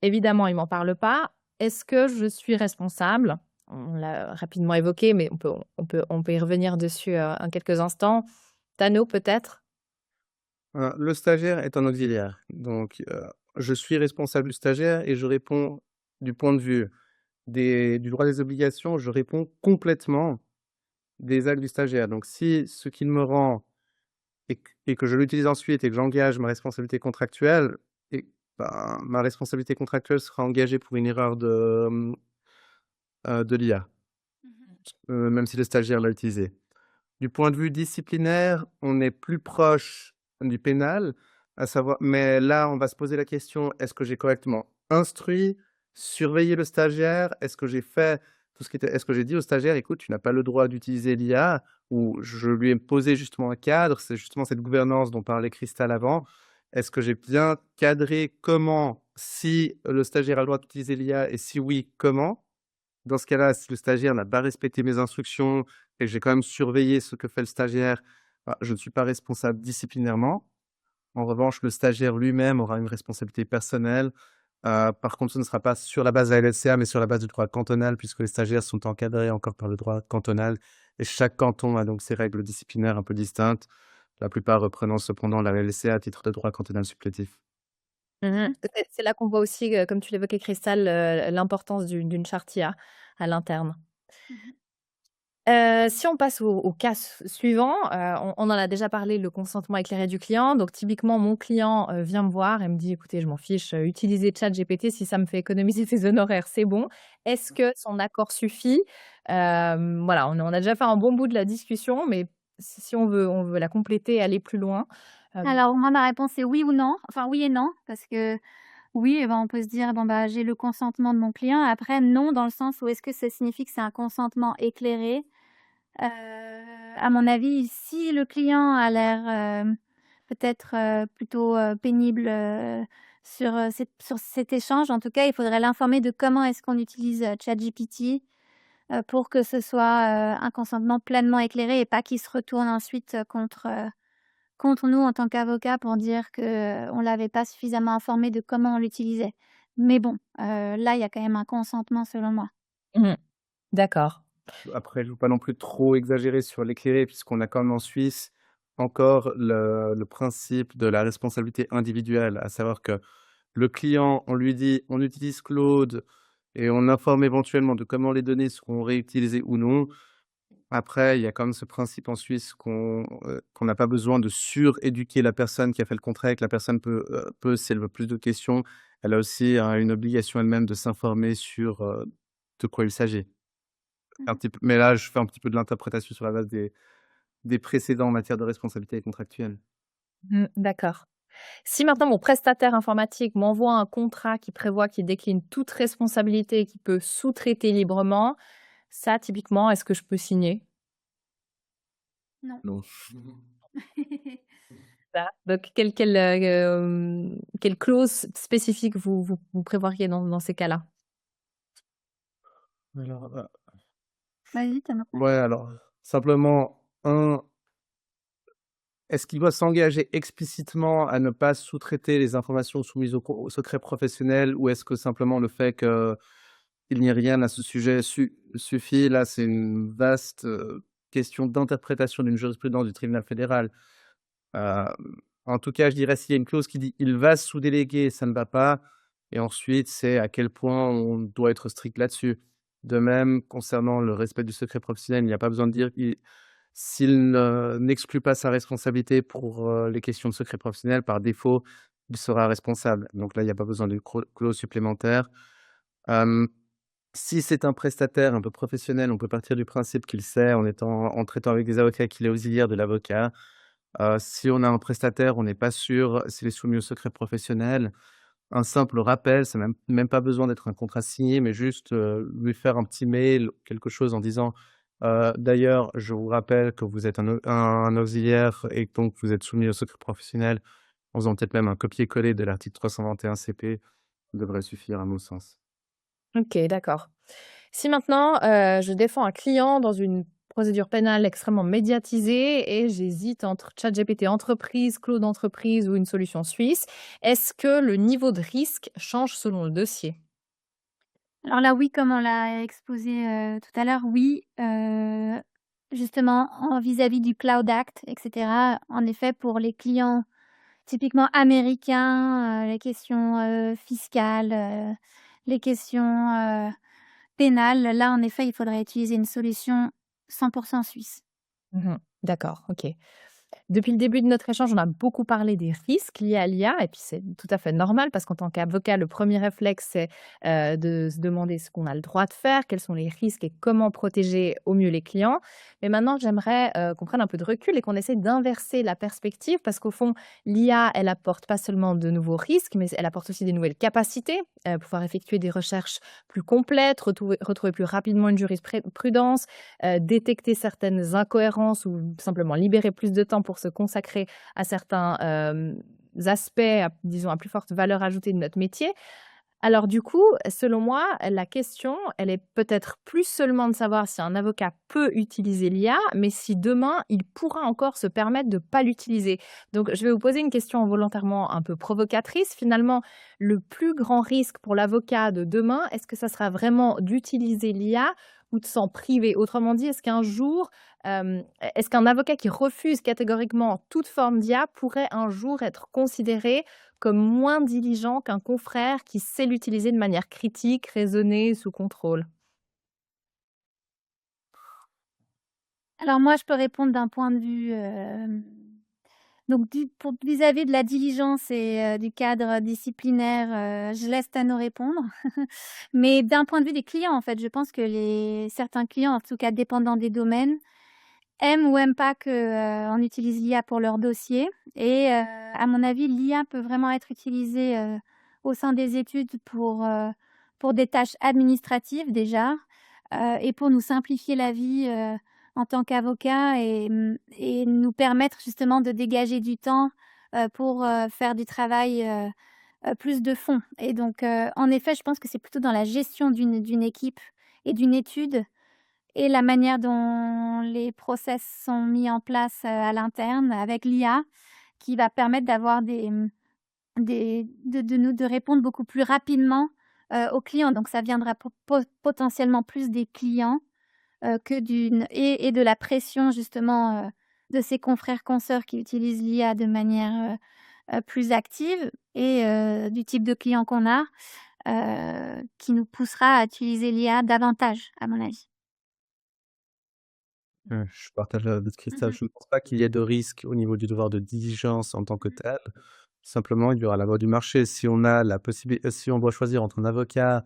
Évidemment, il m'en parle pas. Est-ce que je suis responsable? On l'a rapidement évoqué, mais on peut y revenir dessus en quelques instants. Tano, peut-être? Le stagiaire est un auxiliaire. Donc, je suis responsable du stagiaire et je réponds du point de vue du droit des obligations, je réponds complètement des actes du stagiaire. Donc, si ce qu'il me rend et que je l'utilise ensuite et que j'engage ma responsabilité contractuelle, ma responsabilité contractuelle sera engagée pour une erreur de l'IA, même si le stagiaire l'a utilisé. Du point de vue disciplinaire, on est plus proche du pénal, à savoir, mais là, on va se poser la question, est-ce que j'ai correctement instruit, surveillé le stagiaire? Est-ce que j'ai fait tout ce qui était, est-ce que j'ai dit au stagiaire, écoute, tu n'as pas le droit d'utiliser l'IA, ou je lui ai posé justement un cadre, c'est justement cette gouvernance dont parlait Christelle avant. Est-ce que j'ai bien cadré comment, si le stagiaire a le droit d'utiliser l'IA, et si oui, comment? Dans ce cas-là, si le stagiaire n'a pas respecté mes instructions et que j'ai quand même surveillé ce que fait le stagiaire, je ne suis pas responsable disciplinairement. En revanche, le stagiaire lui-même aura une responsabilité personnelle. Par contre, ce ne sera pas sur la base de la LLCA, mais sur la base du droit cantonal, puisque les stagiaires sont encadrés encore par le droit cantonal. Et chaque canton a donc ses règles disciplinaires un peu distinctes, la plupart reprenant cependant la LLCA à titre de droit cantonal supplétif. C'est là qu'on voit aussi, comme tu l'évoquais Christelle, l'importance d'une charte IA à l'interne. Si on passe au cas suivant, on en a déjà parlé, le consentement éclairé du client. Donc typiquement, mon client vient me voir et me dit: «Écoutez, je m'en fiche, utilisez ChatGPT si ça me fait économiser ses honoraires, c'est bon». Est-ce que son accord suffit? Voilà, on a déjà fait un bon bout de la discussion, mais si on veut la compléter et aller plus loin. Alors moi, ma réponse est oui ou non, enfin oui et non, parce que Oui, et ben, on peut se dire: «Bon, bah, j'ai le consentement de mon client». Après, non, dans le sens où est-ce que ça signifie que c'est un consentement éclairé? Heu, à mon avis, si le client a l'air, peut-être, plutôt, pénible, sur cet échange, en tout cas, il faudrait l'informer de comment est-ce qu'on utilise, ChatGPT, pour que ce soit, un consentement pleinement éclairé et pas qu'il se retourne ensuite, contre nous en tant qu'avocats pour dire que, on l'avait pas suffisamment informé de comment on l'utilisait. Mais bon, là, il y a quand même un consentement selon moi. Mmh. D'accord. Après, je ne veux pas non plus trop exagérer sur l'éclairé, puisqu'on a quand même en Suisse encore le principe de la responsabilité individuelle, à savoir que le client, on lui dit: «On utilise Claude» et on informe éventuellement de comment les données seront réutilisées ou non. Après, il y a quand même ce principe en Suisse qu'on n'a pas besoin de suréduquer la personne qui a fait le contrat et que la personne peut, si elle veut plus de questions, elle a aussi, une obligation elle-même de s'informer sur, de quoi il s'agit. Un Mmh. petit peu, mais là, je fais un petit peu de l'interprétation sur la base des précédents en matière de responsabilité contractuelle. D'accord. Si maintenant mon prestataire informatique m'envoie un contrat qui prévoit qu'il décline toute responsabilité et qu'il peut sous-traiter librement, ça typiquement, est-ce que je peux signer? Non. Non. Ça. Donc quelle clause spécifique vous prévoiriez dans ces cas-là? Alors, Vas-y, tu as ouais, alors, simplement, est-ce qu'il doit s'engager explicitement à ne pas sous-traiter les informations soumises au secret professionnel, ou est-ce que simplement le fait qu'il n'y ait rien à ce sujet suffit? Là, c'est une vaste, question d'interprétation d'une jurisprudence du tribunal fédéral. Hem, en tout cas, je dirais, s'il y a une clause qui dit: «Il va sous-déléguer», ça ne va pas, et ensuite, c'est à quel point on doit être strict là-dessus. De même, concernant le respect du secret professionnel, il n'y a pas besoin de dire il s'il n'exclut pas sa responsabilité pour, les questions de secret professionnel, par défaut, il sera responsable. Donc là, il n'y a pas besoin d'une clause supplémentaire. Hem, si c'est un prestataire un peu professionnel, on peut partir du principe qu'il sait, en traitant avec des avocats, qu'il est auxiliaire de l'avocat. Si on a un prestataire, on n'est pas sûr s'il est soumis au secret professionnel. Un simple rappel, c'est même pas besoin d'être un contrat signé, mais juste, lui faire un petit mail, quelque chose en disant: «D'ailleurs, je vous rappelle que vous êtes un auxiliaire et que donc vous êtes soumis au secret professionnel», en faisant peut-être même un copier-coller de l'article 321 CP, devrait suffire à mon sens. OK, d'accord. Si maintenant, je défends un client dans une procédure pénale extrêmement médiatisée et j'hésite entre ChatGPT entreprise, Claude entreprise ou une solution suisse, est-ce que le niveau de risque change selon le dossier? Alors là, oui, comme on l'a exposé, tout à l'heure, oui, justement en vis-à-vis du Cloud Act et cetera. En effet, pour les clients typiquement américains, les questions, fiscales, les questions, pénales, là, en effet, il faudrait utiliser une solution 100% suisse. Mmh. D'accord, OK. Depuis le début de notre échange, on a beaucoup parlé des risques liés à l'IA et puis c'est tout à fait normal parce qu'en tant qu'avocat, le premier réflexe, c'est, de se demander ce qu'on a le droit de faire, quels sont les risques et comment protéger au mieux les clients. Mais maintenant, j'aimerais, qu'on prenne un peu de recul et qu'on essaie d'inverser la perspective parce qu'au fond, l'IA, elle apporte pas seulement de nouveaux risques, mais elle apporte aussi des nouvelles capacités, pouvoir effectuer des recherches plus complètes, retrouver plus rapidement une jurisprudence, détecter certaines incohérences ou simplement libérer plus de temps pour se consacrer à certains, aspects, disons, à plus forte valeur ajoutée de notre métier. Alors du coup, selon moi, la question, elle est peut-être plus seulement de savoir si un avocat peut utiliser l'IA, mais si demain, il pourra encore se permettre de pas l'utiliser. Donc je vais vous poser une question volontairement un peu provocatrice. Finalement, le plus grand risque pour l'avocat de demain, est-ce que ça sera vraiment d'utiliser l'IA ou de s'en priver? Autrement dit, est-ce qu'un jour, est-ce qu'un avocat qui refuse catégoriquement toute forme d'IA pourrait un jour être considéré comme moins diligent qu'un confrère qui sait l'utiliser de manière critique, raisonnée, sous contrôle? Alors moi, je peux répondre d'un point de vue, donc pour vis-à-vis de la diligence et du cadre disciplinaire, je laisse Tano répondre. Mais d'un point de vue des clients, en fait, je pense que les certains clients, en tout cas dépendant des domaines, aiment ou aiment pas que, on utilise l'IA pour leur dossier et à mon avis, l'IA peut vraiment être utilisée, au sein des études pour des tâches administratives déjà, et pour nous simplifier la vie, en tant qu'avocats et nous permettre justement de dégager du temps, pour, faire du travail, plus de fond et donc en effet, je pense que c'est plutôt dans la gestion d'une équipe et d'une étude et la manière dont les process sont mis en place, à l'interne avec l'IA qui va permettre d'avoir de répondre beaucoup plus rapidement, aux clients. Donc ça viendra potentiellement plus des clients, que d'une et de la pression justement, de ses confrères consoeurs qui utilisent l'IA de manière, plus active et du type de client qu'on a, qui nous poussera à utiliser l'IA davantage, à mon avis. Je partage l'avis de Christophe. Mmh. Je ne pense pas qu'il y ait de risque au niveau du devoir de diligence en tant que tel. Simplement, il y aura la loi du marché. Si on a la possibilité, si on doit choisir entre un avocat,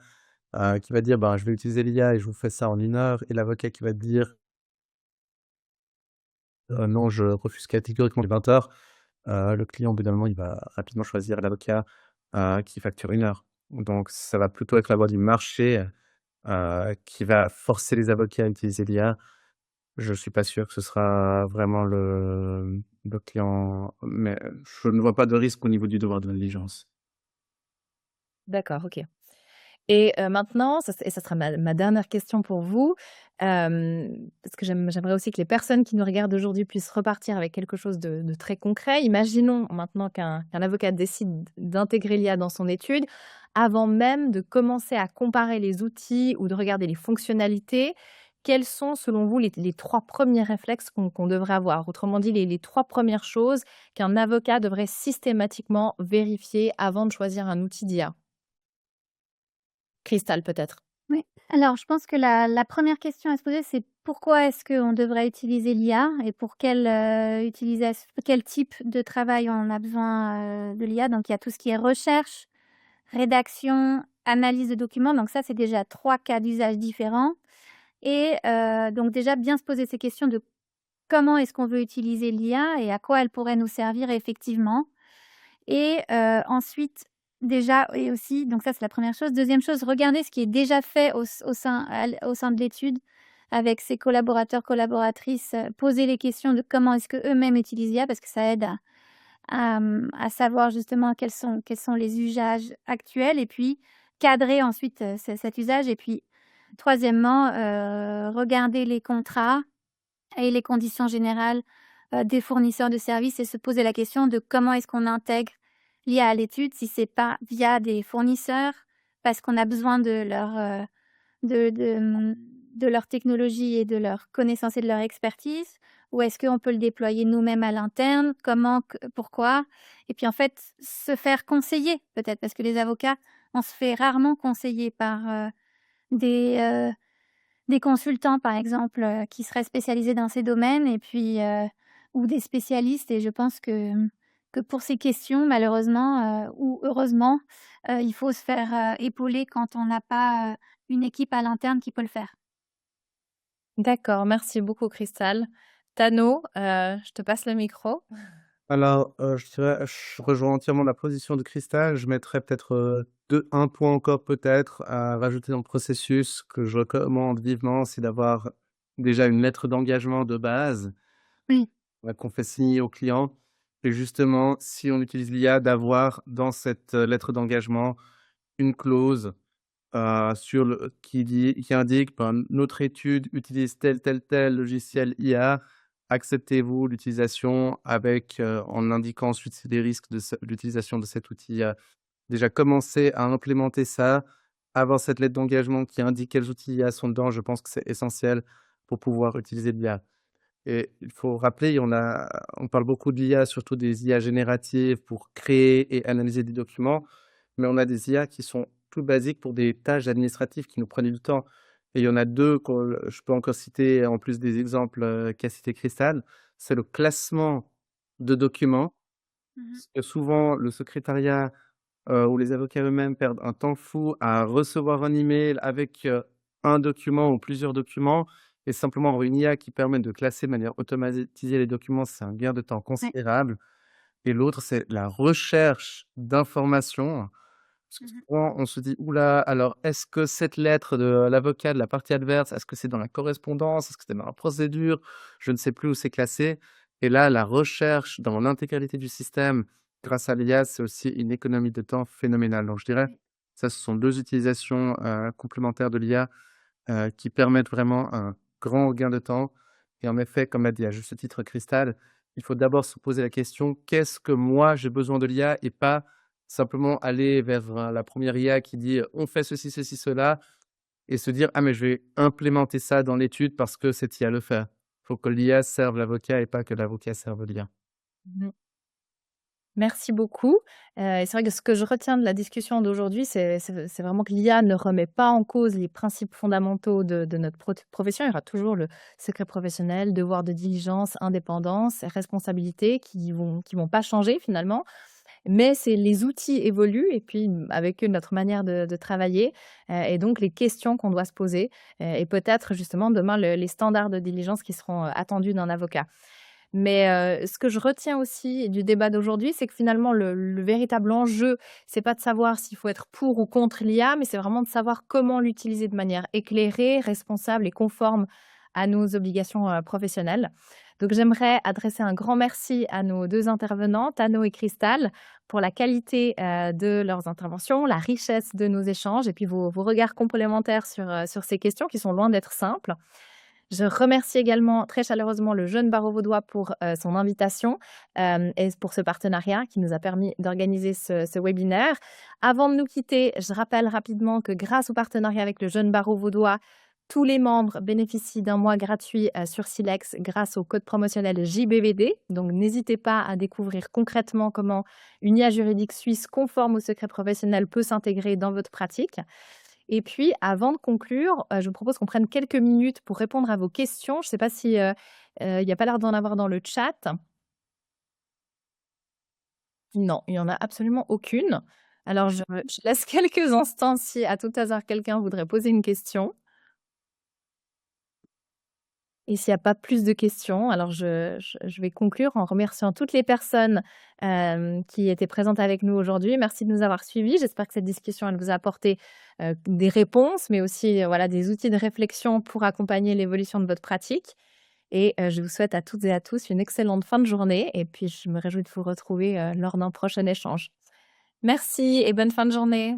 qui va dire: «Ben, je vais utiliser l'IA et je vous fais ça en 1 heure» et l'avocat qui va dire: «Non, je refuse catégoriquement les 20 heures», le client, au bout d'un moment, il va rapidement choisir l'avocat, qui facture 1 heure. Donc ça va plutôt être la loi du marché, qui va forcer les avocats à utiliser l'IA. Je suis pas sûr que ce sera vraiment le client, mais je ne vois pas de risque au niveau du devoir de diligence. D'accord, OK. Et maintenant, ça sera ma dernière question pour vous, parce que j'aimerais aussi que les personnes qui nous regardent aujourd'hui puissent repartir avec quelque chose de très concret. Imaginons maintenant qu'un avocat décide d'intégrer l'IA dans son étude. Avant même de commencer à comparer les outils ou de regarder les fonctionnalités, quels sont selon vous les 3 premiers réflexes qu'on devrait avoir? Autrement dit, les 3 premières choses qu'un avocat devrait systématiquement vérifier avant de choisir un outil d'IA? Cristal peut-être? Oui. Alors je pense que la 1re question à se poser, c'est pourquoi est-ce qu'on devrait utiliser l'IA et pour quel type de travail on a besoin, de l'IA? Donc il y a tout ce qui est recherche, rédaction, analyse de documents, donc ça, c'est déjà 3 cas d'usage différents et donc déjà bien se poser ces questions de comment est-ce qu'on veut utiliser l'IA et à quoi elle pourrait nous servir effectivement et ensuite déjà et aussi donc ça, c'est la première chose. Deuxième chose, regarder ce qui est déjà fait au sein de l'étude avec ses collaborateurs, collaboratrices, poser les questions de comment est-ce qu'eux-mêmes utilisent l'IA parce que ça aide à savoir justement quels sont les usages actuels et puis cadrer ensuite, cet usage et puis troisièmement, regarder les contrats et les conditions générales, des fournisseurs de services et se poser la question de comment est-ce qu'on intègre l'IA à l'étude, si c'est pas via des fournisseurs, parce qu'on a besoin de leur technologie et de leur connaissance et de leur expertise, ou est-ce qu'on peut le déployer nous-mêmes à l'interne? Comment? Pourquoi? Et puis, en fait, se faire conseiller peut-être, parce que les avocats, on se fait rarement conseiller par, des, heu, des consultants, par exemple, qui seraient spécialisés dans ces domaines et puis, ou des spécialistes et je pense que pour ces questions, malheureusement, ou heureusement, il faut se faire, épauler quand on n'a pas, une équipe à l'interne qui peut le faire. D'accord, merci beaucoup Cristal. Tano, je te passe le micro. Alors, je dirais, je rejoins entièrement la position de Cristal. Je mettrais peut-être, un point encore peut-être à rajouter dans le processus que je recommande vivement, c'est d'avoir déjà une lettre d'engagement de base, Oui. qu'on fait signer au client et justement, si on utilise l'IA, d'avoir dans cette, lettre d'engagement une clause, sur le qui indique: «Ben, notre étude utilise tel logiciel IA. Acceptez-vous l'utilisation?» avec, en indiquant ensuite c'est des risques de l'utilisation de cet outil, déjà commencer à implémenter ça, avoir cette lettre d'engagement qui indique quels outils IA sont dedans, je pense que c'est essentiel pour pouvoir utiliser l'IA et il faut rappeler, on parle beaucoup de l'IA, surtout des IA génératives pour créer et analyser des documents, mais on a des IA qui sont plus basiques pour des tâches administratives qui nous prennent du temps et il y en a 2 que je peux encore citer en plus des exemples, qu'a cité Crystal. C'est le classement de documents, Mmh. parce que souvent le secrétariat, ou les avocats eux-mêmes perdent un temps fou à recevoir un email avec, un document ou plusieurs documents et simplement avoir une IA qui permet de classer de manière automatisée les documents, c'est un gain de temps Ouais. considérable et l'autre, c'est la recherche d'informations. Parce que Mmh. souvent, on se dit: «Ouh là, alors est-ce que cette lettre de l'avocat de la partie adverse, est-ce que c'est dans la correspondance? Est-ce que c'est dans la procédure?» Je ne sais plus où c'est classé et là, la recherche dans l'intégralité du système grâce à l'IA, c'est aussi une économie de temps phénoménale. Donc je dirais, ça, ce sont 2 utilisations, complémentaires de l'IA, qui permettent vraiment un grand gain de temps et en effet, comme a dit à juste titre Cristal, il faut d'abord se poser la question: «Qu'est-ce que moi j'ai besoin de l'IA?» et pas simplement aller vers, la première IA qui dit: «On fait ceci, ceci, cela» et se dire: «Ah mais je vais implémenter ça dans l'étude parce que cette IA le fait». Il faut que l'IA serve l'avocat et pas que l'avocat serve l'IA. Mmh. Merci beaucoup. Et c'est vrai que ce que je retiens de la discussion d'aujourd'hui, c'est vraiment que l'IA ne remet pas en cause les principes fondamentaux de notre profession. Il y aura toujours le secret professionnel, devoir de diligence, indépendance, responsabilité qui vont pas changer finalement. Mais c'est les outils évoluent et puis, avec eux, notre manière de travailler, et donc les questions qu'on doit se poser, et peut-être justement demain les standards de diligence qui seront, attendus d'un avocat. Mais, ce que je retiens aussi du débat d'aujourd'hui, c'est que finalement le véritable enjeu, c'est pas de savoir s'il faut être pour ou contre l'IA, mais c'est vraiment de savoir comment l'utiliser de manière éclairée, responsable et conforme à nos obligations, professionnelles. Donc j'aimerais adresser un grand merci à nos 2 intervenantes, Anno et Cristal, pour la qualité, de leurs interventions, la richesse de nos échanges et puis vos regards complémentaires sur ces questions qui sont loin d'être simples. Je remercie également très chaleureusement le Jeune Barreau Vaudois pour, son invitation, et pour ce partenariat qui nous a permis d'organiser ce webinaire. Avant de nous quitter, je rappelle rapidement que grâce au partenariat avec le Jeune Barreau Vaudois, tous les membres bénéficient d'un mois gratuit, sur Silex grâce au code promotionnel JBVD. Donc n'hésitez pas à découvrir concrètement comment une IA juridique suisse conforme au secret professionnel peut s'intégrer dans votre pratique. Et puis, avant de conclure, je vous propose qu'on prenne quelques minutes pour répondre à vos questions. Je ne sais pas si, il n'y a pas l'air d'en avoir dans le chat. Non, il n'y en a absolument aucune. Alors je laisse quelques instants si à tout hasard quelqu'un voudrait poser une question. Et s'il n'y a pas plus de questions, alors je vais conclure en remerciant toutes les personnes, qui étaient présentes avec nous aujourd'hui. Merci de nous avoir suivis. J'espère que cette discussion, elle vous a apporté, des réponses, mais aussi, voilà, des outils de réflexion pour accompagner l'évolution de votre pratique. Et je vous souhaite à toutes et à tous une excellente fin de journée et puis je me réjouis de vous retrouver, lors d'un prochain échange. Merci et bonne fin de journée.